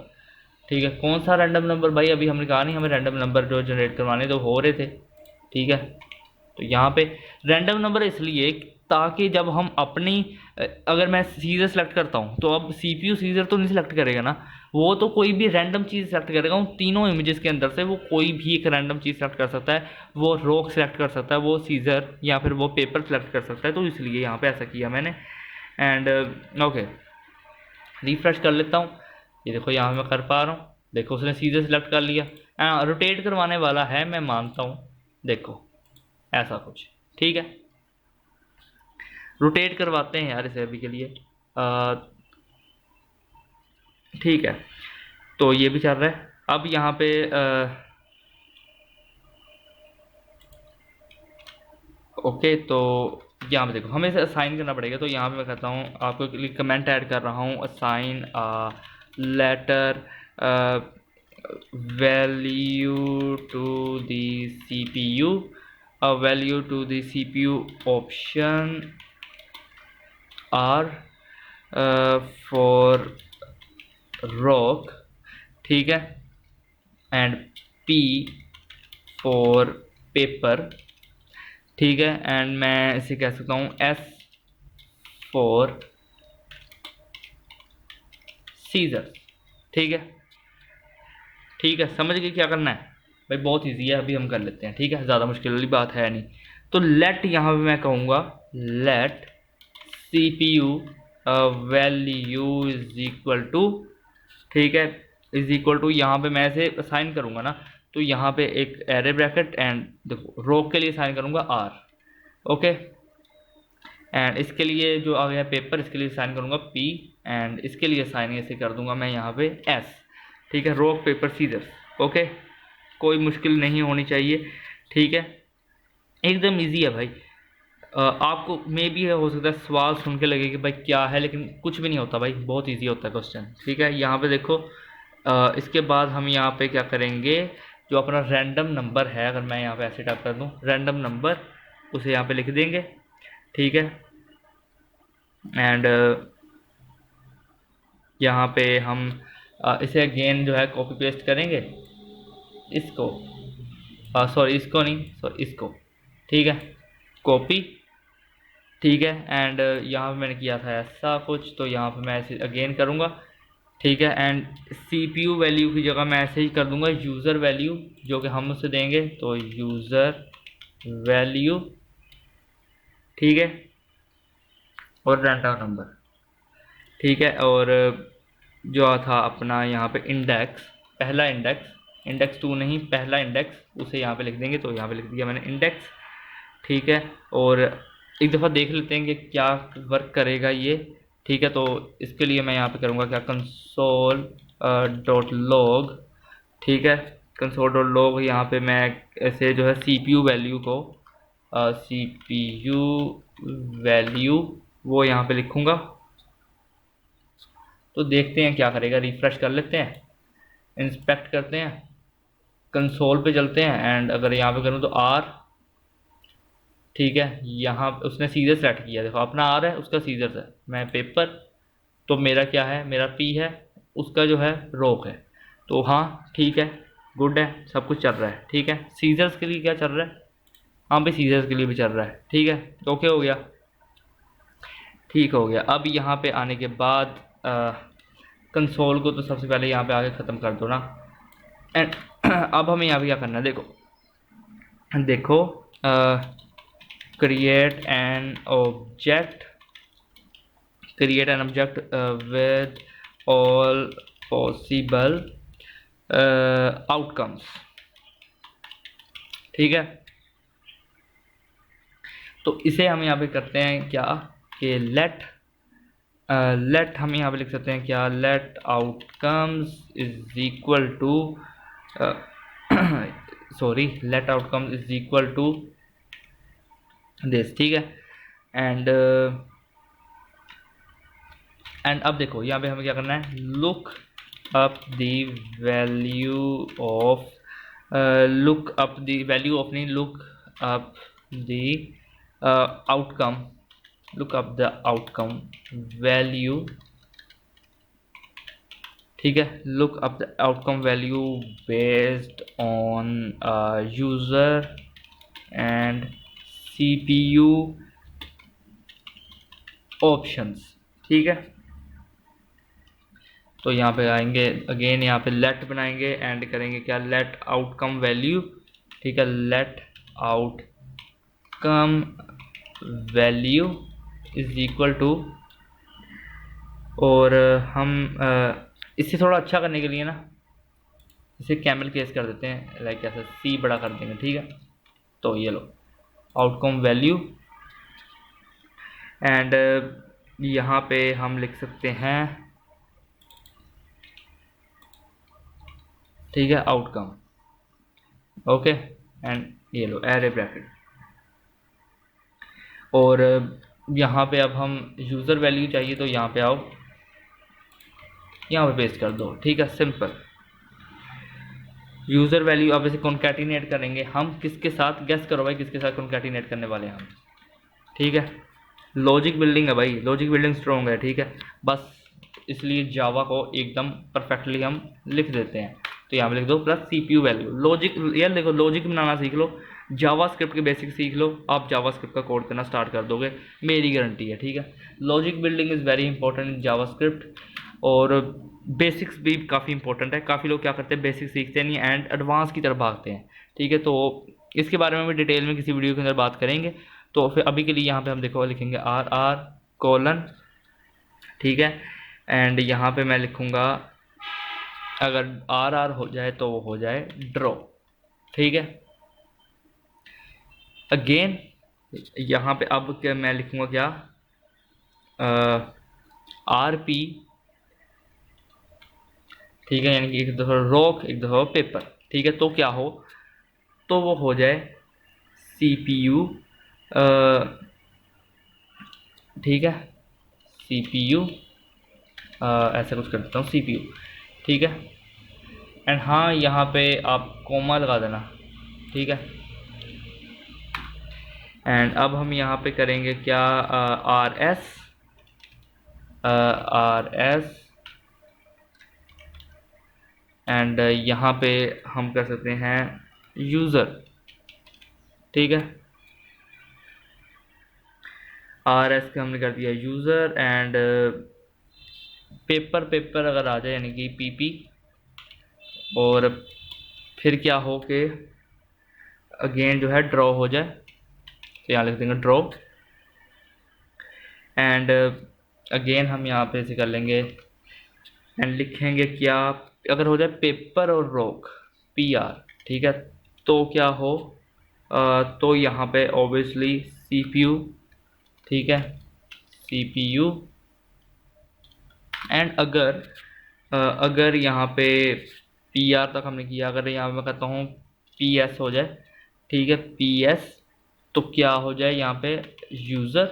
ठीक है। कौन सा रैंडम नंबर भाई, अभी हमने कहा नहीं हमें रैंडम नंबर जो जनरेट करवाने तो हो रहे थे, ठीक है। तो यहाँ पे रैंडम नंबर इसलिए ताकि जब हम अपनी अगर मैं सीजर सेलेक्ट करता हूँ तो अब CPU सीजर तो नहीं सेलेक्ट करेगा ना, वो तो कोई भी रैंडम चीज़ सेलेक्ट करेगा। उन तीनों इमेजेस के अंदर से वो कोई भी एक रैंडम चीज़ सेलेक्ट कर सकता है, वो रॉक सेलेक्ट कर सकता है, वो सीजर या फिर वो पेपर सेलेक्ट कर सकता है। तो इसलिए यहाँ पे ऐसा किया मैंने। एंड ओके, रिफ्रेश कर लेता हूँ, ये देखो यहाँ मैं कर पा रहा हूँ, देखो उसने सीधे सेलेक्ट कर लिया। रोटेट करवाने वाला है मैं मानता हूँ, देखो ऐसा कुछ, ठीक है। रोटेट करवाते हैं यार इसे अभी के लिए, ठीक है। तो ये भी चल रहा है। अब यहाँ पे ओके, तो यहाँ पे देखो हमें इसे असाइन करना पड़ेगा। तो यहाँ पे मैं कहता हूँ आपको कमेंट ऐड कर रहा हूँ, assign letter value to the CPU, value to the CPU option R for rock, ठीक है, एंड P फॉर पेपर, ठीक है। एंड मैं इसे कह सकता हूँ S फॉर सीजर, ठीक है। ठीक है, समझ गए क्या करना है भाई, बहुत इजी है, अभी हम कर लेते हैं, ठीक है, ज़्यादा मुश्किल वाली बात है नहीं। तो लेट यहाँ पे मैं कहूँगा let CPU value is equal to, ठीक है, इज इक्वल टू, यहाँ पे मैं इसे असाइन करूँगा ना, तो यहाँ पे एक एरे ब्रैकेट एंड देखो रॉक के लिए साइन करूँगा R, ओके। एंड इसके लिए जो आ गया पेपर, इसके लिए साइन करूँगा P, एंड इसके लिए साइन ऐसे कर दूंगा मैं यहाँ पे S, ठीक है। रॉक पेपर सीजर, ओके, कोई मुश्किल नहीं होनी चाहिए, ठीक है, एकदम इजी है भाई। आपको मे भी हो सकता है सवाल सुन के लगे कि भाई क्या है, लेकिन कुछ भी नहीं होता भाई, बहुत इजी होता है क्वेश्चन, ठीक है। यहाँ पे देखो इसके बाद हम यहाँ पे क्या करेंगे, जो अपना रैंडम नंबर है, अगर मैं यहाँ पे ऐसे टाइप कर दूँ रैंडम नंबर, उसे यहाँ पे लिख देंगे, ठीक है। एंड यहाँ पे हम इसे अगेन जो है कॉपी पेस्ट करेंगे, इसको सॉरी इसको नहीं, सॉरी इसको, ठीक है, कॉपी, ठीक है। एंड यहाँ पे मैंने किया था ऐसा कुछ, तो यहाँ पे मैं ऐसे अगेन करूँगा, ठीक है। एंड CPU वैल्यू की जगह मैं ऐसे ही कर दूँगा यूज़र वैल्यू, जो कि हम उसे देंगे, तो यूज़र वैल्यू, ठीक है, और रैंडम नंबर, ठीक है। और जो था अपना यहाँ पे इंडेक्स, पहला इंडेक्स, इंडेक्स 2 नहीं, पहला इंडेक्स, उसे यहाँ पे लिख देंगे, तो यहाँ पे लिख दिया मैंने इंडेक्स, ठीक है। और एक दफ़ा देख लेते हैं कि क्या वर्क करेगा ये, ठीक है। तो इसके लिए मैं यहाँ पे करूँगा क्या, कंसोल डॉट लॉग, ठीक है, कंसोल डॉट लॉग, यहाँ पे मैं ऐसे जो है CPU वैल्यू को CPU वैल्यू वो यहाँ पे लिखूँगा। तो देखते हैं क्या करेगा, रिफ्रेश कर लेते हैं, इंस्पेक्ट करते हैं, कंसोल पे चलते हैं, एंड अगर यहाँ पे करूँ तो R, ठीक है। यहाँ उसने सीजर सेलेक्ट किया, देखो अपना R है, उसका सीजर है, मैं पेपर, तो मेरा क्या है, मेरा P है, उसका जो है रॉक है। तो हाँ ठीक है, गुड है, सब कुछ चल रहा है, ठीक है। सीजर्स के लिए क्या चल रहा है, हाँ भाई सीजर्स के लिए भी चल रहा है, ठीक है। तो ओके हो गया, ठीक हो गया। अब यहाँ पे आने के बाद कंसोल को तो सबसे पहले यहाँ पे आके ख़त्म कर दो ना। एंड अब हमें यहाँ पे क्या करना है, देखो देखो create an object, create an object with all possible outcomes, ठीक है। तो इसे हम यहाँ पे करते हैं क्या कि लेट हम यहाँ पे लिख सकते हैं क्या, let outcomes is equal to, sorry, let outcomes is equal to this, ठीक है। एंड एंड अब देखो यहाँ पे हमें क्या करना है, look up the value of look up the value of नहीं, look up the outcome, look up the outcome value, ठीक है, look up the outcome value based on user and CPU options, ठीक है। तो यहाँ पे आएंगे अगेन, यहाँ पे लेट बनाएंगे एंड करेंगे क्या, लेट आउटकम वैल्यू, ठीक है, let outcome value is equal to, और हम इससे थोड़ा अच्छा करने के लिए ना इसे कैमल केस कर देते हैं, लाइक ऐसा C बड़ा कर देंगे, ठीक है। तो ये लो आउटकम वैल्यू एंड यहाँ पे हम लिख सकते हैं, ठीक है, आउटकम, ओके, एंड ये लो एरे ब्रैकेट। और यहाँ पे अब हम यूज़र वैल्यू चाहिए तो यहाँ पे आओ, यहाँ पे पेस्ट कर दो, ठीक है, सिंपल। यूज़र वैल्यू अब इसे कॉन्कैटिनेट करेंगे हम किसके साथ, गेस करो भाई किसके साथ कॉन्कैटिनेट करने वाले हैं हम, ठीक है। लॉजिक बिल्डिंग है भाई, लॉजिक बिल्डिंग स्ट्रॉन्ग है, ठीक है, बस इसलिए जावा को एकदम परफेक्टली हम लिख देते हैं। तो यहाँ पे लिख दो प्लस CPU वैल्यू, लॉजिक, यार देखो लॉजिक बनाना सीख लो, जावा स्क्रिप्ट के बेसिक सीख लो, आप जावा स्क्रिप्ट का कोड करना स्टार्ट कर दोगे, मेरी गारंटी है, ठीक है। Logic building is very important in Java script, और बेसिक्स भी काफ़ी इंपॉर्टेंट है। काफ़ी लोग क्या करते हैं, बेसिक सीखते नहीं एंड एडवांस की तरफ भागते हैं, ठीक है। तो इसके बारे में भी डिटेल में किसी वीडियो के अंदर बात करेंगे। तो फिर अभी के लिए यहाँ पे हम देखो लिखेंगे RR कोलन, ठीक है, एंड यहाँ पे मैं लिखूँगा अगर RR हो जाए तो वो हो जाए ड्रॉ, ठीक है। अगेन यहाँ पे अब क्या मैं लिखूँगा क्या, RP, ठीक है, यानी कि एक दफ़ा रॉक एक दफ़ा पेपर, ठीक है। तो क्या हो, तो वो हो जाए CPU, ठीक है, CPU ऐसा कुछ कर देता हूँ CPU, ठीक है। एंड हाँ यहाँ पे आप कोमा लगा देना, ठीक है। एंड अब हम यहाँ पे करेंगे क्या, RS एंड यहाँ पे हम कर सकते हैं यूज़र, ठीक है। RS का हमने कर दिया यूज़र एंड पेपर अगर आ जाए यानी कि PP, और फिर क्या हो कि अगेन जो है ड्रॉ हो जाए, तो यहाँ लिख देंगे ड्रॉ एंड अगेन हम यहाँ पे इसे कर लेंगे एंड लिखेंगे क्या, अगर हो जाए पेपर और रॉक PR, ठीक है। तो क्या हो, तो यहाँ पे ऑब्वियसली CPU, ठीक है, CPU एंड अगर यहाँ पे PR तक हमने किया, अगर यहाँ पे मैं कहता हूँ PS हो जाए, ठीक है, PS, तो क्या हो जाए यहाँ पे यूज़र,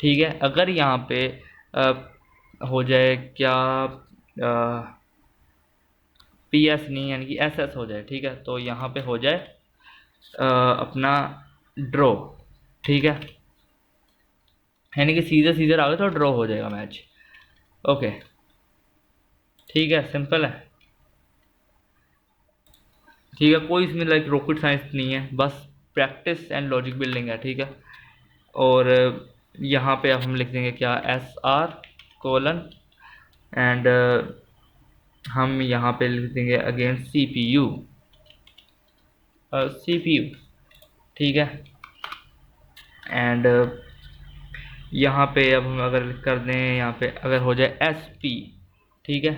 ठीक है। अगर यहाँ पे हो जाए क्या, PS नहीं यानी कि SS हो जाए, ठीक है, तो यहाँ पे हो जाए अपना ड्रॉ, ठीक है, यानी कि सीधे सीधे आ गए तो ड्रॉ हो जाएगा मैच, ओके, ठीक है, सिंपल है, ठीक है। कोई इसमें लाइक रॉकेट साइंस नहीं है, बस प्रैक्टिस एंड लॉजिक बिल्डिंग है, ठीक है। और यहाँ पे अब हम लिख देंगे क्या, SR कोलन एंड हम यहाँ पे लिख देंगे अगेन CPU, ठीक है। एंड यहाँ पे अब हम अगर कर दें, यहाँ पे अगर हो जाए SP, ठीक है।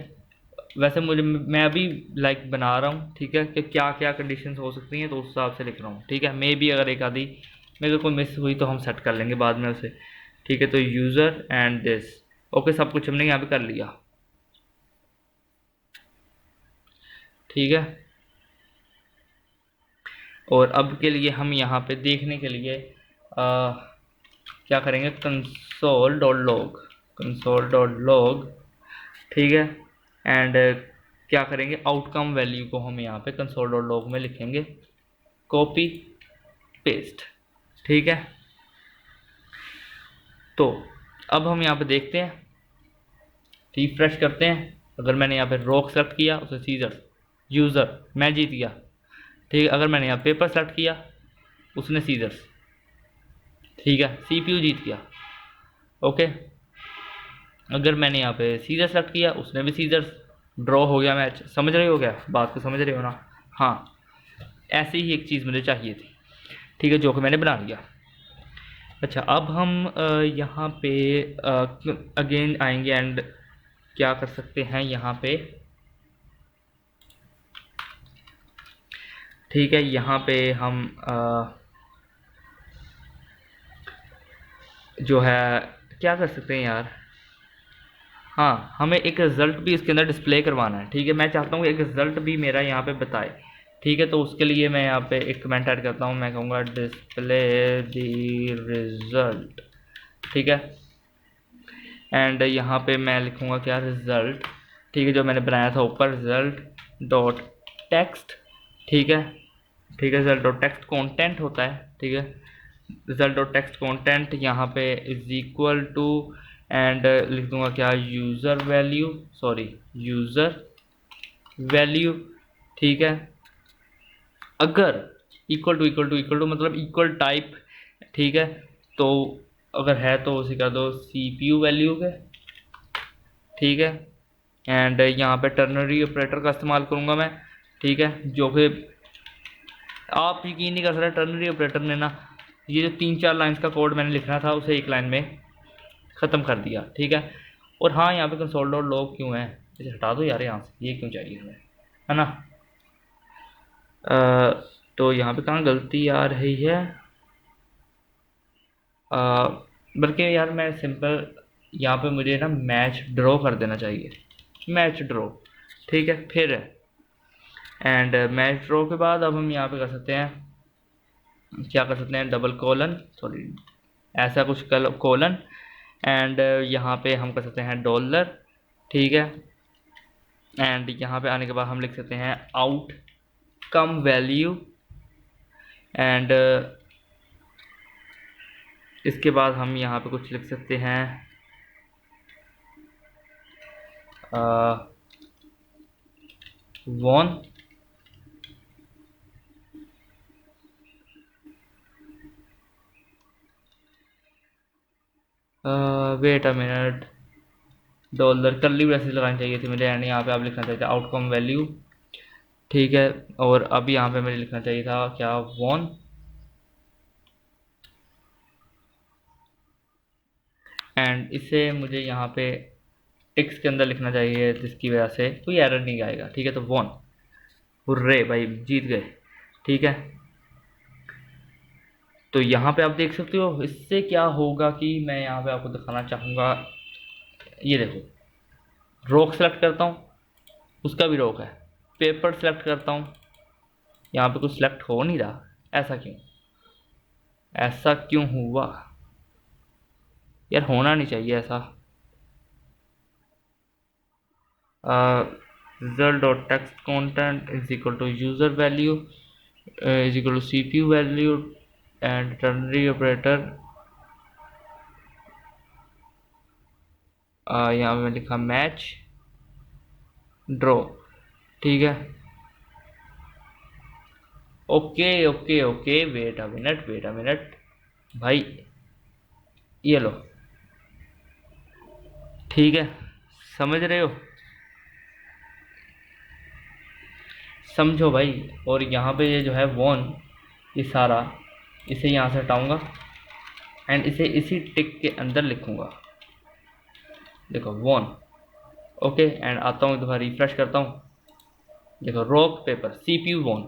वैसे मैं अभी लाइक बना रहा हूँ, ठीक है, कि क्या क्या कंडीशंस हो सकती हैं, तो उस हिसाब से लिख रहा हूँ, ठीक है। मे भी अगर एक आधी मेरे को कोई मिस हुई तो हम सेट कर लेंगे बाद में उसे, ठीक है। तो यूज़र एंड दिस, ओके, सब कुछ हमने यहाँ पे कर लिया, ठीक है। और अब के लिए हम यहाँ पे देखने के लिए क्या करेंगे, console.log, कंसोल डॉट लॉग, ठीक है। एंड क्या करेंगे, आउटकम वैल्यू को हम यहाँ पे कंसोल डॉट लॉग में लिखेंगे, कॉपी पेस्ट, ठीक है। तो अब हम यहाँ पे देखते हैं, रिफ्रेश करते हैं। अगर मैंने यहाँ पे रॉक सेलेक्ट किया, उसे सीजर, यूज़र, मैं जीत गया, ठीक है। अगर मैंने यहाँ पेपर सेलेक्ट किया, उसने सीजर्स, ठीक है, सीपीयू जीत गया, ओके। अगर मैंने यहाँ पे सीजर सेलेक्ट किया, उसने भी सीजर्स, ड्रॉ हो गया मैच। समझ रहे हो क्या बात को, समझ रहे हो ना? हाँ, ऐसी ही एक चीज़ मुझे चाहिए थी, ठीक है, जो कि मैंने बना लिया। अच्छा, अब हम यहाँ पे अगेन आएंगे एंड क्या कर सकते हैं यहाँ पे, ठीक है। यहाँ पे हम जो है क्या कर सकते हैं यार, हाँ, हमें एक रिज़ल्ट भी इसके अंदर डिस्प्ले करवाना है, ठीक है। मैं चाहता हूँ एक रिज़ल्ट भी मेरा यहाँ पे बताए, ठीक है। तो उसके लिए मैं यहाँ पे एक कमेंट ऐड करता हूँ, मैं कहूँगा डिस्प्ले द रिज़ल्ट, ठीक है। एंड यहाँ पे मैं लिखूँगा क्या, रिज़ल्ट, ठीक है, जो मैंने बनाया था ऊपर, रिज़ल्ट डॉट टेक्स्ट, ठीक है, ठीक है। रिज़ल्ट डॉट टेक्स्ट कॉन्टेंट होता है, ठीक है। रिज़ल्ट डॉट टेक्स्ट कॉन्टेंट यहाँ पे इज इक्वल टू, एंड लिख दूंगा क्या, user value, sorry user value, ठीक है। अगर इक्वल टू मतलब इक्वल टाइप, ठीक है। तो अगर है तो उसे कर दो सीपीयू वैल्यू के, ठीक है। एंड यहाँ पे टर्नरी ऑपरेटर का इस्तेमाल करूँगा मैं, ठीक है, जो कि आप यकीन नहीं कर सकते, टर्नरी ऑपरेटर ने ना ये जो 3-4 लाइन्स का कोड मैंने लिखना था उसे एक लाइन में ख़त्म कर दिया, ठीक है। और हाँ, यहाँ पे कंसोल डॉट लॉग क्यों है, इसे हटा दो यार यहाँ से, ये क्यों चाहिए हमें, है ना। तो यहाँ पे कहाँ गलती आ रही है, बल्कि यार मैं सिंपल यहाँ पे मुझे ना मैच ड्रॉ कर देना चाहिए, मैच ड्रॉ, ठीक है। फिर एंड मैच ड्रॉ के बाद अब हम यहाँ पे कर सकते हैं, क्या कर सकते हैं, डबल कोलन, सॉरी ऐसा कुछ कोलन, एंड यहाँ पे हम कर सकते हैं डॉलर, ठीक है। एंड यहाँ पे आने के बाद हम लिख सकते हैं आउट कम वैल्यू, एंड इसके बाद हम यहाँ पे कुछ लिख सकते हैं वॉन, wait a minute, dollar curly braces लगानी चाहिए थी मुझे, एंड यहाँ पे आप लिखना चाहिए था आउटकम वैल्यू, ठीक है। और अभी यहाँ पे मुझे लिखना चाहिए था क्या, वॉन, एंड इसे मुझे यहाँ पे टेक्स्ट के अंदर लिखना चाहिए जिसकी वजह से कोई एरर नहीं आएगा, ठीक है। तो वॉन, हुर्रे भाई जीत गए, ठीक है। तो यहाँ पे आप देख सकते हो इससे क्या होगा कि मैं यहाँ पे आपको दिखाना चाहूँगा, ये देखो, रॉक सेलेक्ट करता हूँ, उसका भी रॉक है, पेपर सेलेक्ट करता हूँ, यहाँ पे कुछ सेलेक्ट हो नहीं रहा, ऐसा क्यों, ऐसा क्यों हुआ यार, होना नहीं चाहिए ऐसा। Result dot text content is equal to user value is equal to CPU value and ternary operator, यहाँ पे मैं लिखा मैच ड्रॉ, ठीक है। Okay okay okay, wait a minute भाई, ये लो, ठीक है, समझ रहे हो, समझो भाई। और यहाँ पे ये जो है वॉन, ये सारा इसे यहाँ से हटाऊँगा एंड इसे इसी टिक के अंदर लिखूँगा, देखो वॉन, ओके। एंड आता हूँ दोबारा रिफ्रेश करता हूँ, देखो rock paper CPU won,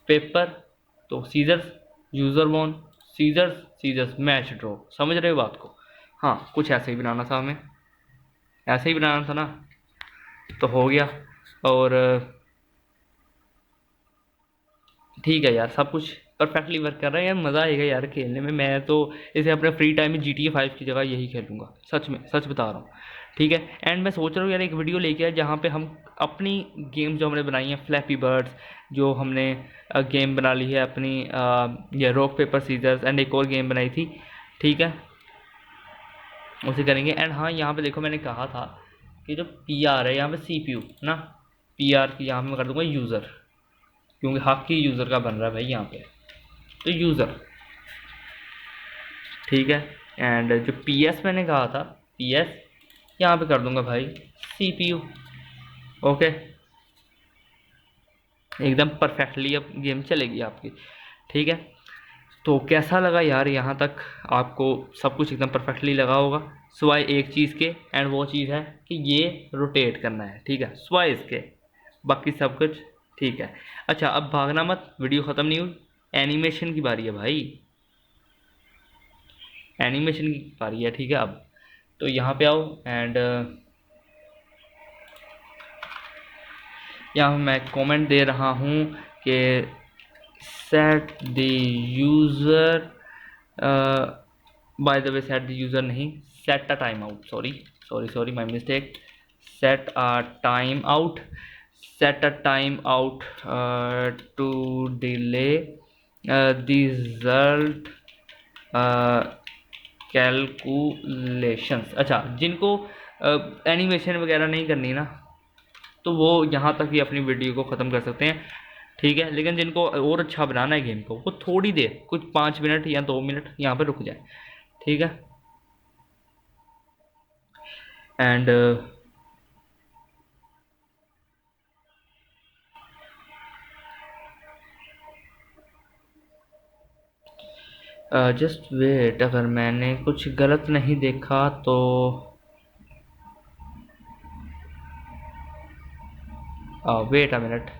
paper तो scissors, user won, scissors scissors match draw, समझ रहे हो बात को। हाँ, कुछ ऐसे ही बनाना था हमें, ऐसे ही बनाना था ना, तो हो गया। और ठीक है यार, सब कुछ परफेक्टली वर्क कर रहा है यार, मज़ा आएगा यार खेलने में। मैं तो इसे अपने फ्री टाइम में GTA 5 की जगह यही खेलूँगा, सच में, सच बता रहा हूँ। ठीक है, एंड मैं सोच रहा हूँ यार एक वीडियो लेके आए जहाँ पे हम अपनी गेम जो हमने बनाई है, फ्लैपी बर्ड्स, जो हमने गेम बना ली है अपनी, ये रॉक पेपर सीजर्स, एंड एक और गेम बनाई थी। ठीक है, उसे करेंगे। एंड हाँ, यहाँ पे देखो मैंने कहा था कि जो PR है यहाँ पे CPU ना, PR की यहाँ पे मैं कर दूंगा यूज़र, क्योंकि हक ही यूज़र का बन रहा है भाई यहाँ पे, तो यूज़र। ठीक है, एंड जो PS मैंने कहा था, PS यहाँ पे कर दूंगा भाई CPU। ओके, एकदम परफेक्टली अब गेम चलेगी आपकी। ठीक है, तो कैसा लगा यार यहाँ तक? आपको सब कुछ एकदम परफेक्टली लगा होगा, सिवाय एक चीज़ के, एंड वो चीज़ है कि ये रोटेट करना है। ठीक है, सिवाय इसके बाकी सब कुछ ठीक है। अच्छा, अब भागना मत, वीडियो ख़त्म नहीं हुई, एनिमेशन की बारी है भाई, एनिमेशन की बारी है। ठीक है, अब तो यहाँ पे आओ, एंड यहाँ मैं कमेंट दे रहा हूँ कि set the user, by the way set the user नहीं, set a time out, sorry sorry sorry, my mistake, set a time out, set a time out to delay the result calculations. अच्छा, जिनको animation वगैरह नहीं करनी ना, तो वो यहाँ तक ही अपनी वीडियो को ख़त्म कर सकते हैं। ठीक है, लेकिन जिनको और अच्छा बनाना है गेम को, वो थोड़ी देर, कुछ 5 मिनट या 2 मिनट यहाँ पर रुक जाए। ठीक है, एंड जस्ट वेट, अगर मैंने कुछ गलत नहीं देखा तो वेट अ मिनट,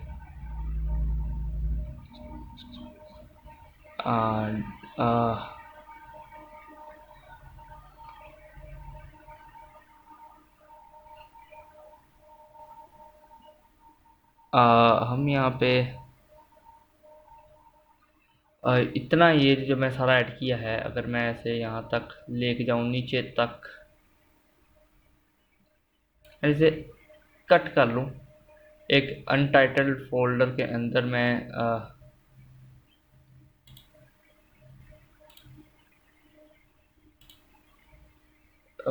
हम यहाँ पे इतना ये जो मैं सारा ऐड किया है, अगर मैं ऐसे यहाँ तक लेके जाऊँ नीचे तक, ऐसे कट कर लूँ एक अनटाइटल्ड फोल्डर के अंदर, मैं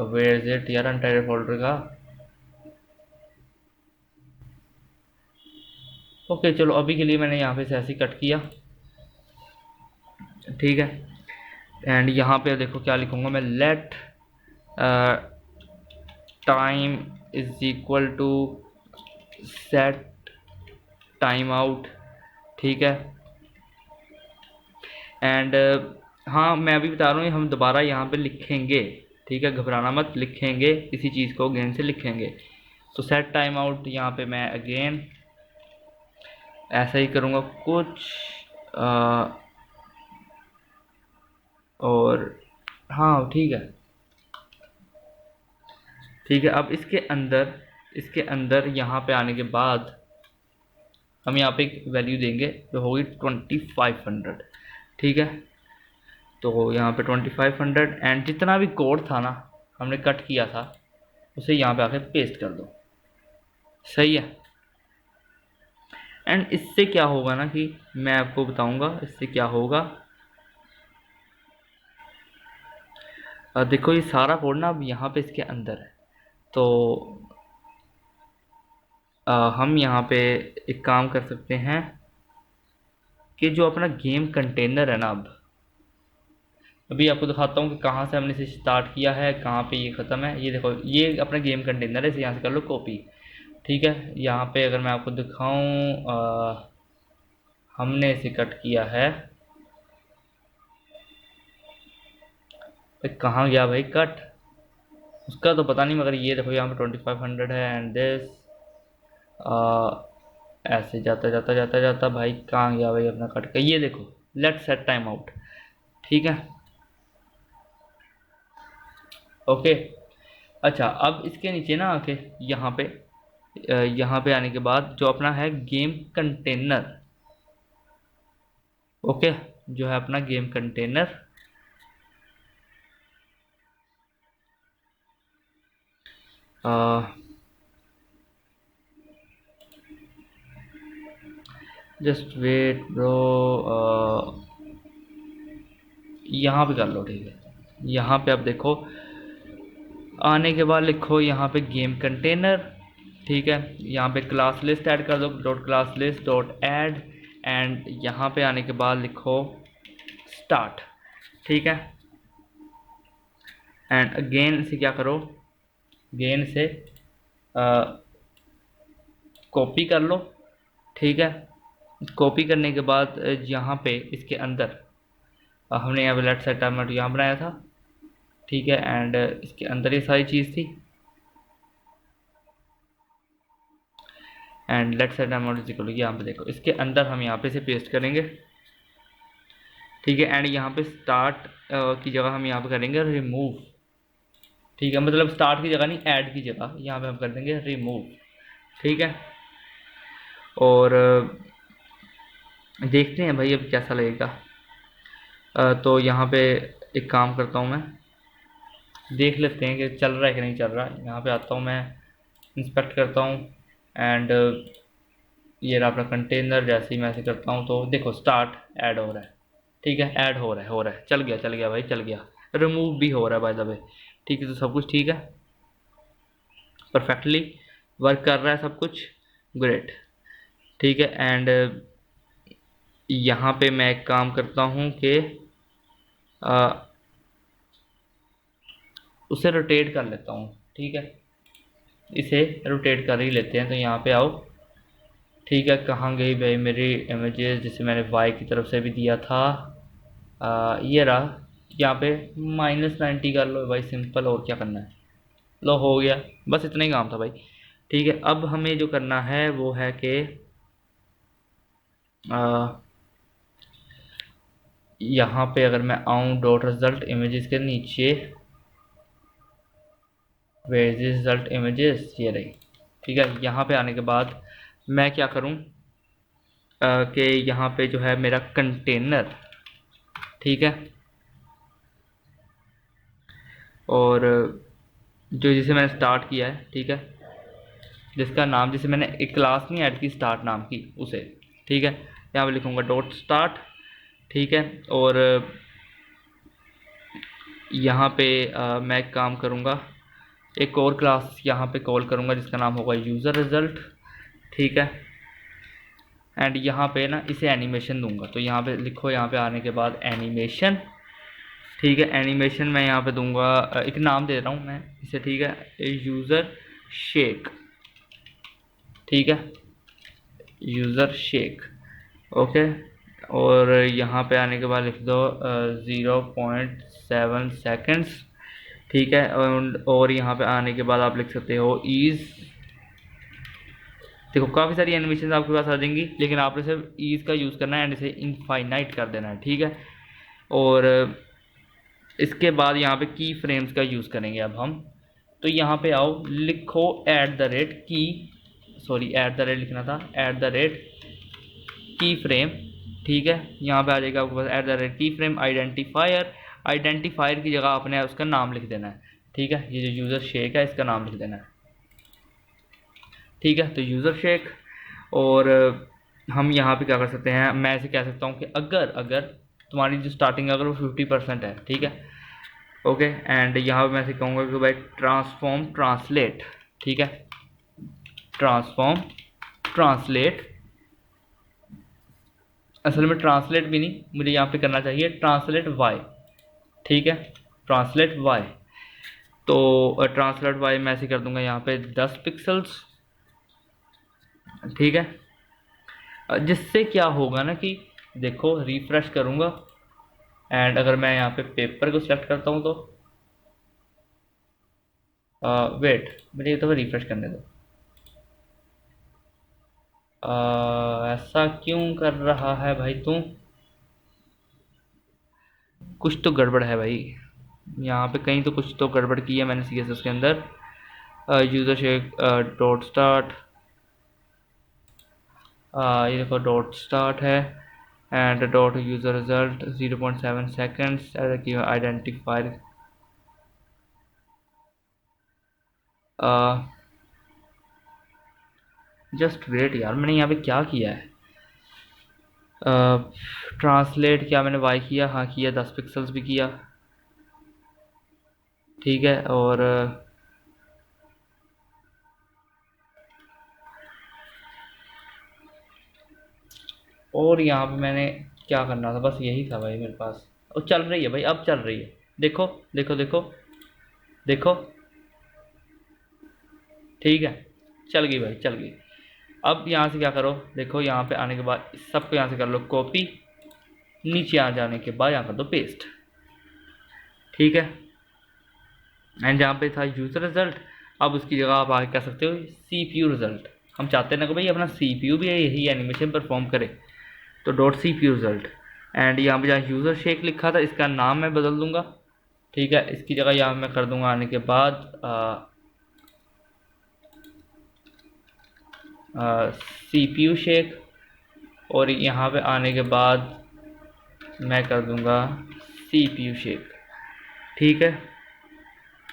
वेयर इज इट यार, अनटाइटल्ड फोल्डर का। ओके चलो, अभी के लिए मैंने यहाँ पे से ऐसे ही कट किया। ठीक है, एंड यहाँ पे देखो क्या लिखूँगा मैं, let time is equal to set time out. ठीक है, एंड हाँ, मैं अभी बता रहा हूँ, हम दोबारा यहाँ पे लिखेंगे। ठीक है, घबराना मत, लिखेंगे इसी चीज़ को अगेन से लिखेंगे। तो सेट टाइम आउट यहाँ पे मैं अगेन ऐसा ही करूँगा कुछ, और हाँ ठीक है। ठीक है, अब इसके अंदर यहाँ पे आने के बाद हम यहाँ पे एक वैल्यू देंगे जो होगी 2500। ठीक है, तो यहाँ पे 2500, एंड जितना भी कोड था ना हमने कट किया था, उसे यहाँ पे आके पेस्ट कर दो। सही है, एंड इससे क्या होगा ना, कि मैं आपको बताऊंगा इससे क्या होगा। देखो ये सारा कोड ना अब यहाँ पे इसके अंदर है, तो हम यहाँ पे एक काम कर सकते हैं कि जो अपना गेम कंटेनर है ना, अब अभी आपको दिखाता हूँ कि कहाँ से हमने इसे स्टार्ट किया है, कहाँ पे ये ख़त्म है। ये देखो, ये अपना गेम कंटेनर है, इसे यहाँ से कर लो कॉपी। ठीक है, यहाँ पे अगर मैं आपको दिखाऊँ, हमने इसे कट किया है, कहाँ गया भाई कट, उसका तो पता नहीं, मगर ये देखो यहाँ पे 2500 है, एंड दिस ऐसे जाता जाता जाता जाता भाई, कहाँ गया भाई अपना कट का, ये देखो लेट सेट टाइम आउट। ठीक है, ओके। अच्छा, अब इसके नीचे ना आके यहाँ पे आने के बाद जो अपना है गेम कंटेनर, ओके, जो है अपना game container. Just wait bro, यहाँ पे कर लो, ठीक है। यहाँ पे आप देखो, आने के बाद लिखो यहाँ पे गेम कंटेनर, ठीक है। यहाँ पे क्लास लिस्ट ऐड कर दो, dot class list dot add, and यहाँ पे आने के बाद लिखो स्टार्ट, ठीक है। एंड अगेन से क्या करो, अगेन से कॉपी कर लो, ठीक है। कॉपी करने के बाद यहाँ पे इसके अंदर हमने यहाँ पे लेफ्ट साइड टाइमर यहाँ बनाया था, ठीक है। एंड इसके अंदर ये सारी चीज़ थी, and left side timer equal यहाँ पे देखो, इसके अंदर हम यहाँ पे से पेस्ट करेंगे, ठीक है। एंड यहाँ पे स्टार्ट की जगह हम यहाँ पे करेंगे रिमूव, ठीक है। मतलब स्टार्ट की जगह नहीं, ऐड की जगह यहाँ पे हम कर देंगे रिमूव, ठीक है। और देखते हैं भाई अब कैसा लगेगा। तो यहाँ पे एक काम करता हूँ, मैं देख लेते हैं कि चल रहा है कि नहीं चल रहा। यहाँ पे आता हूँ मैं, इंस्पेक्ट करता हूँ, एंड ये रहा अपना कंटेनर। जैसे ही मैं ऐसे करता हूँ तो देखो स्टार्ट ऐड हो रहा है, ठीक है। ऐड हो रहा है, चल गया भाई, चल गया। रिमूव भी हो रहा है बाय द वे, ठीक है। तो सब कुछ ठीक है, परफेक्टली वर्क कर रहा है सब कुछ, ग्रेट, ठीक है। एंड यहाँ पे मैं एक काम करता हूँ कि उसे रोटेट कर लेता हूँ, ठीक है। इसे रोटेट कर ही लेते हैं। तो यहाँ पे आओ, ठीक है। कहाँ गई भाई मेरी इमेजेस, जिसे मैंने वाई की तरफ से भी दिया था। ये रहा, यहाँ पे -90 कर लो भाई, सिंपल। और क्या करना है, लो हो गया, बस इतना ही काम था भाई, ठीक है। अब हमें जो करना है वो है कि यहाँ पे अगर मैं आऊँ डॉट रिजल्ट इमेजेस के नीचे, वेयर इज रिजल्ट इमेजेस, ये रही, ठीक है। यहाँ पे आने के बाद मैं क्या करूँ कि यहाँ पे जो है मेरा कंटेनर, ठीक है। और जो जिसे मैंने स्टार्ट किया है, ठीक है, जिसका नाम, जिसे मैंने एक क्लास नहीं ऐड की स्टार्ट नाम की, उसे, ठीक है। यहाँ पे लिखूँगा डॉट स्टार्ट, ठीक है। और यहाँ पे मैं एक काम करूँगा, एक और क्लास यहाँ पे कॉल करूँगा जिसका नाम होगा यूज़र रिज़ल्ट, ठीक है। एंड यहाँ पे ना इसे एनिमेशन दूंगा। तो यहाँ पे लिखो, यहाँ पे आने के बाद एनिमेशन, ठीक है। एनिमेशन मैं यहाँ पे दूंगा, एक नाम दे रहा हूँ मैं इसे, ठीक है, यूज़र शेक, ठीक है, यूज़र शेक, ओके। और यहाँ पे आने के बाद लिख दो 0.7 सेकेंड्स, ठीक है। और यहाँ पे आने के बाद आप लिख सकते हो ईज़। देखो काफ़ी सारी एनिमेशन आपके पास आ जाएंगी, लेकिन आपने सिर्फ ईज़ का यूज़ करना है एंड इसे इनफाइनाइट कर देना है, ठीक है। और इसके बाद यहाँ पे की फ्रेम्स का यूज़ करेंगे अब हम। तो यहाँ पे आओ, लिखो ऐट द रेट लिखना था, की फ्रेम, ठीक है। यहाँ पे आ जाएगा आपके पास की फ्रेम आइडेंटिफायर की जगह आपने उसका नाम लिख देना है, ठीक है। ये जो यूज़र शेक है इसका नाम लिख देना है, ठीक है। तो यूज़र शेक। और हम यहाँ पे क्या कर सकते हैं, मैं ऐसे कह सकता हूँ कि अगर तुम्हारी जो स्टार्टिंग अगर वो 50% है, ठीक है, ओके। एंड यहाँ पे मैं ऐसे कहूँगा कि भाई ट्रांसफॉर्म ट्रांसलेट, ठीक है, ट्रांसफॉर्म ट्रांसलेट। असल में ट्रांसलेट भी नहीं, मुझे यहाँ पे करना चाहिए ट्रांसलेट वाई, ठीक है, ट्रांसलेट वाई। तो ट्रांसलेट वाई मैं ऐसे कर दूंगा यहाँ पे 10 पिक्सल्स, ठीक है। जिससे क्या होगा ना कि देखो रिफ्रेश करूँगा, एंड अगर मैं यहाँ पे पेपर को सेलेक्ट करता हूँ तो वेट, मुझे ये तो रिफ्रेश करने दो। ऐसा क्यों कर रहा है भाई तू, कुछ तो गड़बड़ है भाई, यहाँ पे कहीं तो कुछ तो गड़बड़ की है मैंने CSS के अंदर। यूज़र शेक डॉट स्टार्ट, ये देखो डॉट स्टार्ट है, and dot user result 0.7 seconds as identifier. Just wait यार, मैंने यहाँ पे क्या किया है? ट्रांसलेट क्या मैंने वाई किया? हाँ किया, 10 पिक्सल्स भी किया, ठीक है। और यहाँ पे मैंने क्या करना था, बस यही था भाई मेरे पास। और चल रही है भाई, अब चल रही है, देखो देखो देखो देखो, ठीक है, चल गई भाई, चल गई। अब यहाँ से क्या करो, देखो यहाँ पे आने के बाद सबको यहाँ से कर लो कॉपी, नीचे आ जाने के बाद यहाँ कर दो पेस्ट, ठीक है। एंड जहाँ पे था यूज़र रिजल्ट, अब उसकी जगह आप आगे कर सकते हो CPU रिजल्ट। हम चाहते हैं ना कि भाई अपना CPU भी यही एनिमेशन परफॉर्म करे, तो डॉट CPU रिजल्ट। एंड यहाँ पे जहाँ यूज़र शेक लिखा था, इसका नाम मैं बदल दूंगा, ठीक है। इसकी जगह यहाँ मैं कर दूंगा आने के बाद CPU शेक, और यहाँ पे आने के बाद मैं कर दूंगा CPU शेक, ठीक है।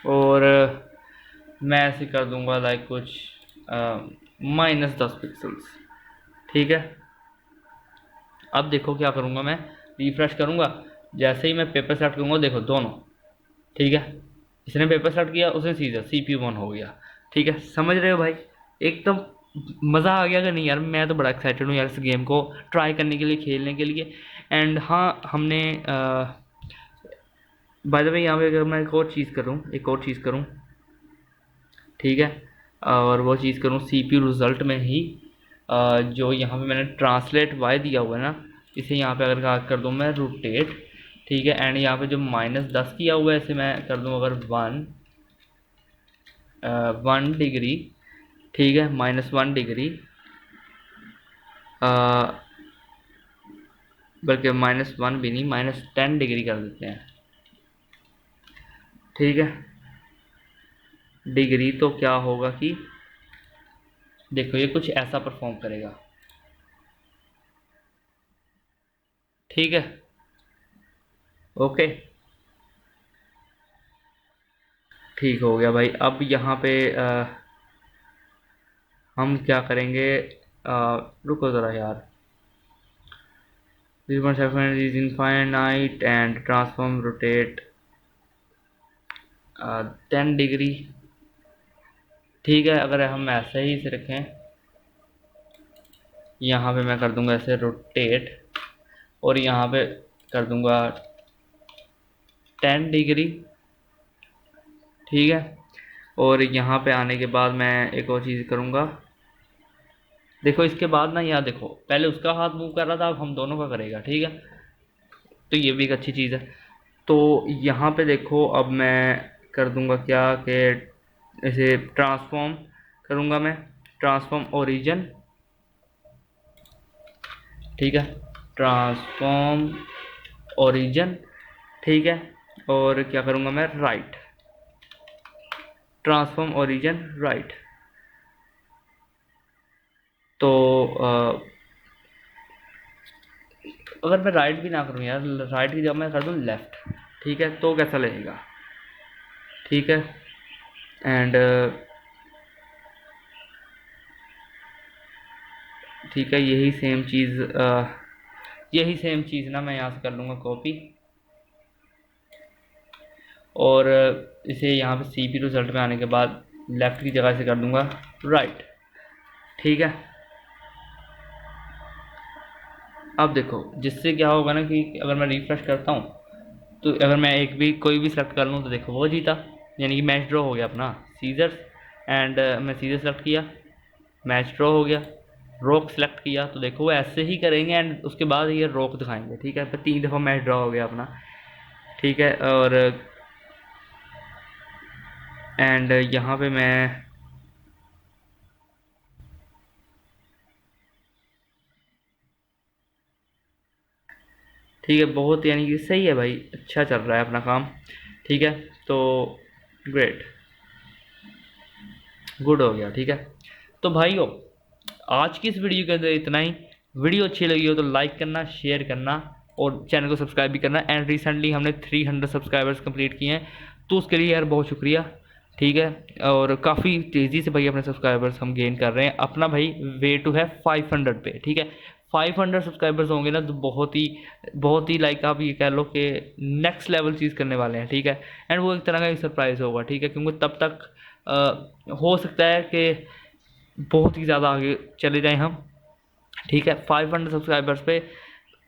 और मैं ऐसे कर दूंगा लाइक कुछ -10 पिक्सल्स, ठीक है। अब देखो क्या करूँगा, मैं रिफ्रेश करूँगा, जैसे ही मैं पेपर सेलेक्ट करूँगा देखो दोनों, ठीक है। इसने पेपर सेलेक्ट किया, उसने सीधा CPU ऑन हो गया, ठीक है। समझ रहे हो भाई? एकदम मज़ा आ गया कि नहीं यार? मैं तो बड़ा एक्साइटेड हूँ यार इस गेम को ट्राई करने के लिए, खेलने के लिए। एंड हाँ, हमने बाय द वे यहाँ पे अगर मैं एक और चीज़ करूँ, ठीक है, और वो चीज़ करूँ CPU रिज़ल्ट में ही, जो यहाँ पे मैंने ट्रांसलेट वाई दिया हुआ है ना, इसे यहाँ पे अगर कर दूँ मैं रोटेट, ठीक है। एंड यहाँ पे जो -10 किया हुआ है, इसे मैं कर दूँ अगर 1 डिग्री, ठीक है, -1 डिग्री, बल्कि -1 भी नहीं, -10 डिग्री कर देते हैं, ठीक है। डिग्री तो क्या होगा कि देखो ये कुछ ऐसा परफॉर्म करेगा, ठीक है, ओके, ठीक हो गया भाई। अब यहाँ पे हम क्या करेंगे, रुको ज़रा यार, is infinite and transform rotate 10 degree, ठीक है। अगर हम ऐसे ही इसे रखें, यहाँ पे मैं कर दूंगा ऐसे रोटेट, और यहाँ पे कर दूंगा 10 डिग्री, ठीक है। और यहाँ पे आने के बाद मैं एक और चीज़ करूँगा, देखो इसके बाद ना, यहाँ देखो पहले उसका हाथ मूव कर रहा था, अब हम दोनों का करेगा, ठीक है। तो ये भी एक अच्छी चीज़ है। तो यहाँ पे देखो अब मैं कर दूंगा क्या कि इसे ट्रांसफॉर्म करूँगा मैं, ट्रांसफॉर्म ओरिजिन, ठीक है, ट्रांसफॉर्म ओरिजिन, ठीक है। और क्या करूँगा मैं, राइट, ट्रांसफॉर्म ओरिजिन राइट। तो अगर मैं राइट भी ना करूँ यार, राइट की जगह मैं कर दूँ लेफ़्ट, ठीक है, तो कैसा लगेगा, ठीक है। एंड ठीक है, यही सेम चीज़ ना मैं यहाँ से कर लूँगा कॉपी, और इसे यहाँ पे CPU रिजल्ट में आने के बाद लेफ़्ट की जगह से कर दूँगा राइट, ठीक है। अब देखो जिससे क्या होगा ना कि अगर मैं रिफ्रेश करता हूँ, तो अगर मैं कोई भी सेलेक्ट कर लूँ तो देखो वो जीता, यानी कि मैच ड्रॉ हो गया अपना सीजर्स। एंड मैं सीजर सेलेक्ट किया, मैच ड्रॉ हो गया। रॉक सेलेक्ट किया, तो देखो वो ऐसे ही करेंगे एंड उसके बाद ये रॉक दिखाएंगे, ठीक है। फिर 3 दफ़ा मैच ड्रॉ हो गया अपना, ठीक है। और एंड यहाँ पे मैं ठीक है, बहुत यानी कि सही है भाई, अच्छा चल रहा है अपना काम, ठीक है। तो ग्रेट, गुड हो गया, ठीक है। तो भाइयों आज की इस वीडियो के अंदर इतना ही। वीडियो अच्छी लगी हो तो लाइक करना, शेयर करना और चैनल को सब्सक्राइब भी करना। एंड रिसेंटली हमने 300 सब्सक्राइबर्स कंप्लीट किए हैं, तो उसके लिए यार बहुत शुक्रिया, ठीक है। और काफ़ी तेज़ी से भाई अपने सब्सक्राइबर्स हम गेन कर रहे हैं। अपना भाई वे टू है 500 पे, ठीक है। 500 सब्सक्राइबर्स होंगे ना तो बहुत ही लाइक आप ये कह लो कि नेक्स्ट लेवल चीज़ करने वाले हैं, ठीक है। एंड वो एक तरह का एक सरप्राइज़ होगा, ठीक है, क्योंकि तब तक हो सकता है कि बहुत ही ज़्यादा आगे चले जाएं हम, ठीक है। 500 सब्सक्राइबर्स पे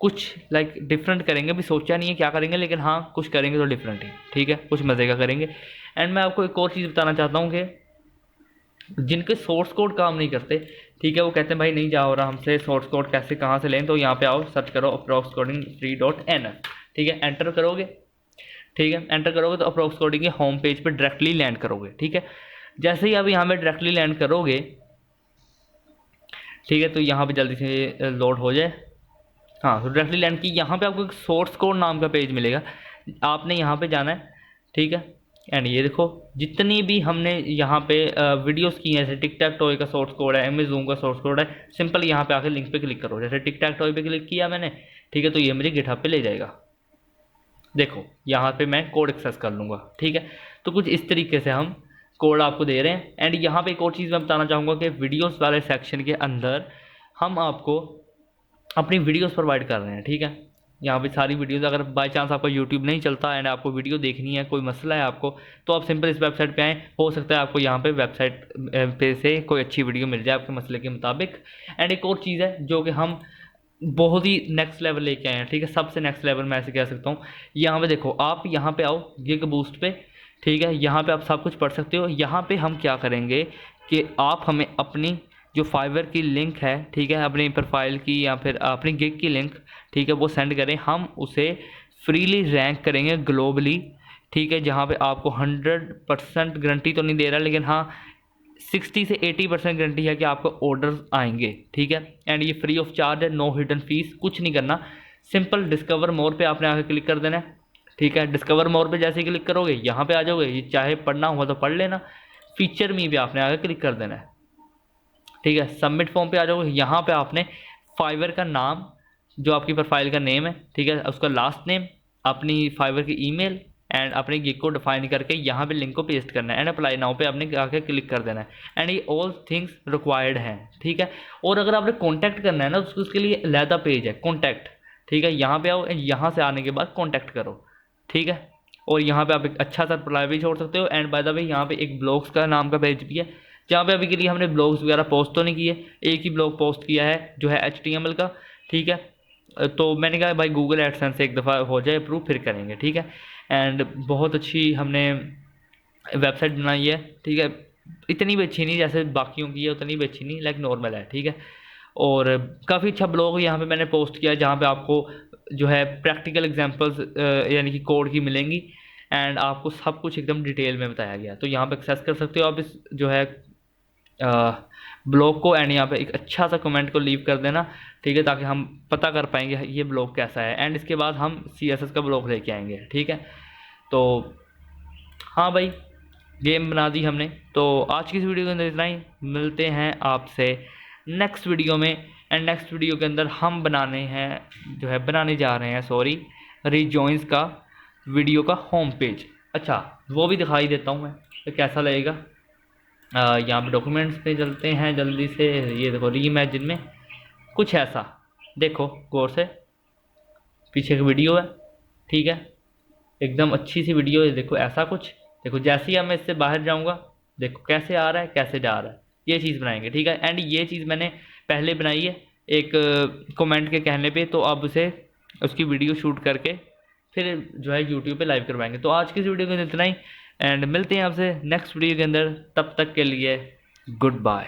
कुछ लाइक डिफरेंट करेंगे, अभी सोचा नहीं है क्या करेंगे, लेकिन हाँ कुछ करेंगे तो डिफरेंट ही, ठीक है, कुछ मज़े का करेंगे। एंड मैं आपको एक और चीज़ बताना चाहता हूँ कि जिनके सोर्स कोड काम नहीं करते, ठीक है, वो कहते हैं भाई नहीं जा हो रहा हमसे, सोर्स कोड कैसे कहाँ से लें, तो यहाँ पे आओ, सर्च करो अप्रॉक्स कोडिंग free.nf, ठीक है। एंटर करोगे, ठीक है, एंटर करोगे तो अप्रॉक्स कोडिंग के होम पेज पे डायरेक्टली लैंड करोगे, ठीक है। जैसे ही आप यहाँ पे डायरेक्टली लैंड करोगे, ठीक है, तो यहाँ पे जल्दी से लोड हो जाए। हाँ, तो डायरेक्टली लैंड की यहाँ पे आपको एक सोर्स कोड नाम का पेज मिलेगा, आपने यहाँ पे जाना है, ठीक है। एंड ये देखो जितनी भी हमने यहाँ पे वीडियोस की हैं, जैसे टिक टैक टॉय का सोर्स कोड है, अमेज़ूम का सोर्स कोड है, सिंपल यहाँ पे आके लिंक पे क्लिक करो। जैसे टिक टैक टॉय पे क्लिक किया मैंने, ठीक है, तो ये मुझे गिटहब पे ले जाएगा। देखो यहाँ पे मैं कोड एक्सेस कर लूँगा, ठीक है। तो कुछ इस तरीके से हम कोड आपको दे रहे हैं। एंड यहाँ पे एक और चीज़ मैं बताना चाहूँगा कि वीडियोस वाले सेक्शन के अंदर हम आपको अपनी वीडियोस प्रोवाइड कर रहे हैं, ठीक है। यहाँ पे सारी वीडियोस, अगर बाय चांस आपका यूट्यूब नहीं चलता एंड आपको वीडियो देखनी है, कोई मसला है आपको, तो आप सिंपल इस वेबसाइट पे आएँ, हो सकता है आपको यहाँ पे वेबसाइट पे से कोई अच्छी वीडियो मिल जाए आपके मसले के मुताबिक। एंड एक और चीज़ है जो कि हम बहुत ही नेक्स्ट लेवल लेके आए हैं, ठीक है, सबसे नेक्स्ट लेवल मैं ऐसे कह सकता हूँ। यहाँ पे देखो, आप यहाँ पे आओ गिग बूस्ट पे, ठीक है, यहाँ पे आप सब कुछ पढ़ सकते हो। यहाँ पे हम क्या करेंगे कि आप हमें अपनी जो फाइवर की लिंक है, ठीक है, अपनी प्रोफाइल की या फिर अपनी गिग की लिंक, ठीक है, वो सेंड करें, हम उसे फ्रीली रैंक करेंगे ग्लोबली, ठीक है। जहाँ पे आपको 100% गारंटी तो नहीं दे रहा, लेकिन हाँ 60 से 80% गारंटी है कि आपको ऑर्डर्स आएंगे, ठीक है। एंड ये फ्री ऑफ चार्ज है, नो हिडन फीस, कुछ नहीं करना, सिंपल डिस्कवर मोर पे आपने आके क्लिक कर देना है, ठीक है। डिस्कवर मोर पे जैसे ही क्लिक करोगे यहाँ पे आ जाओगे, ये चाहे पढ़ना हुआ तो पढ़ लेना। फीचर में भी आपने आगे क्लिक कर देना है, ठीक है। सबमिट फॉर्म पे आ जाओगे, यहाँ पे आपने फाइवर का नाम, जो आपकी प्रोफाइल का नेम है, ठीक है, उसका लास्ट नेम, अपनी फाइवर की ईमेल एंड अपने गिग को डिफाइन करके यहाँ पे लिंक को पेस्ट करना है। एंड अप्लाई नाउ पे आपने आके क्लिक कर देना है। एंड ये ऑल थिंग्स रिक्वायर्ड हैं, ठीक है। और अगर आपने कॉन्टैक्ट करना है ना, तो उसके लिए अलहदा पेज है कॉन्टैक्ट, ठीक है। यहाँ पे आओ, यहाँ से आने के बाद कॉन्टैक्ट करो, ठीक है। और यहाँ पे आप एक अच्छा सा रिप्लाई भी छोड़ सकते हो। एंड बाय द वे यहाँ पे एक ब्लॉग्स का नाम का पेज भी है, जहाँ पे अभी के लिए हमने ब्लॉग्स वगैरह पोस्ट तो नहीं किए, एक ही ब्लॉग पोस्ट किया है जो है HTML का, ठीक है। तो मैंने कहा भाई गूगल एडसेंस से एक दफ़ा हो जाए अप्रूव, फिर करेंगे, ठीक है। एंड बहुत अच्छी हमने वेबसाइट बनाई है, ठीक है। इतनी भी अच्छी नहीं जैसे बाकियों की है, उतनी भी अच्छी नहीं, लाइक नॉर्मल है, ठीक है। और काफ़ी अच्छा ब्लॉग यहाँ पे मैंने पोस्ट किया है, जहाँ पे आपको जो है प्रैक्टिकल एग्जांपल्स यानी कि कोड की मिलेंगी एंड आपको सब कुछ एकदम डिटेल में बताया गया। तो यहाँ पे एक्सेस कर सकते हो आप इस जो है ब्लॉग को। एंड यहाँ पे एक अच्छा सा कमेंट को लीव कर देना, ठीक है, ताकि हम पता कर पाएंगे ये ब्लॉग कैसा है। एंड इसके बाद हम CSS का ब्लॉग लेके आएंगे, ठीक है। तो हाँ भाई, गेम बना दी हमने। तो आज की इस वीडियो के अंदर इतना ही, मिलते हैं आपसे नेक्स्ट वीडियो में। एंड नेक्स्ट वीडियो के अंदर हम बनाने जा रहे हैं रिजॉइंस का वीडियो का होम पेज। अच्छा, वो भी दिखाई देता हूँ मैं, तो कैसा लगेगा। यहाँ पे डॉक्यूमेंट्स पे चलते हैं जल्दी से। ये देखो रीइमेजिन में कुछ ऐसा, देखो गौर से, पीछे की वीडियो है, ठीक है, एकदम अच्छी सी वीडियो है। देखो ऐसा कुछ, देखो जैसे ही मैं इससे बाहर जाऊँगा, देखो कैसे आ रहा है कैसे जा रहा है, ये चीज़ बनाएंगे, ठीक है। एंड ये चीज़ मैंने पहले बनाई है एक कमेंट के कहने पे, तो अब उसे उसकी वीडियो शूट करके फिर जो है यूट्यूब पे लाइव करवाएंगे। तो आज की इस वीडियो के अंदर इतना ही, एंड मिलते हैं आपसे नेक्स्ट वीडियो के अंदर। तब तक के लिए गुड बाय।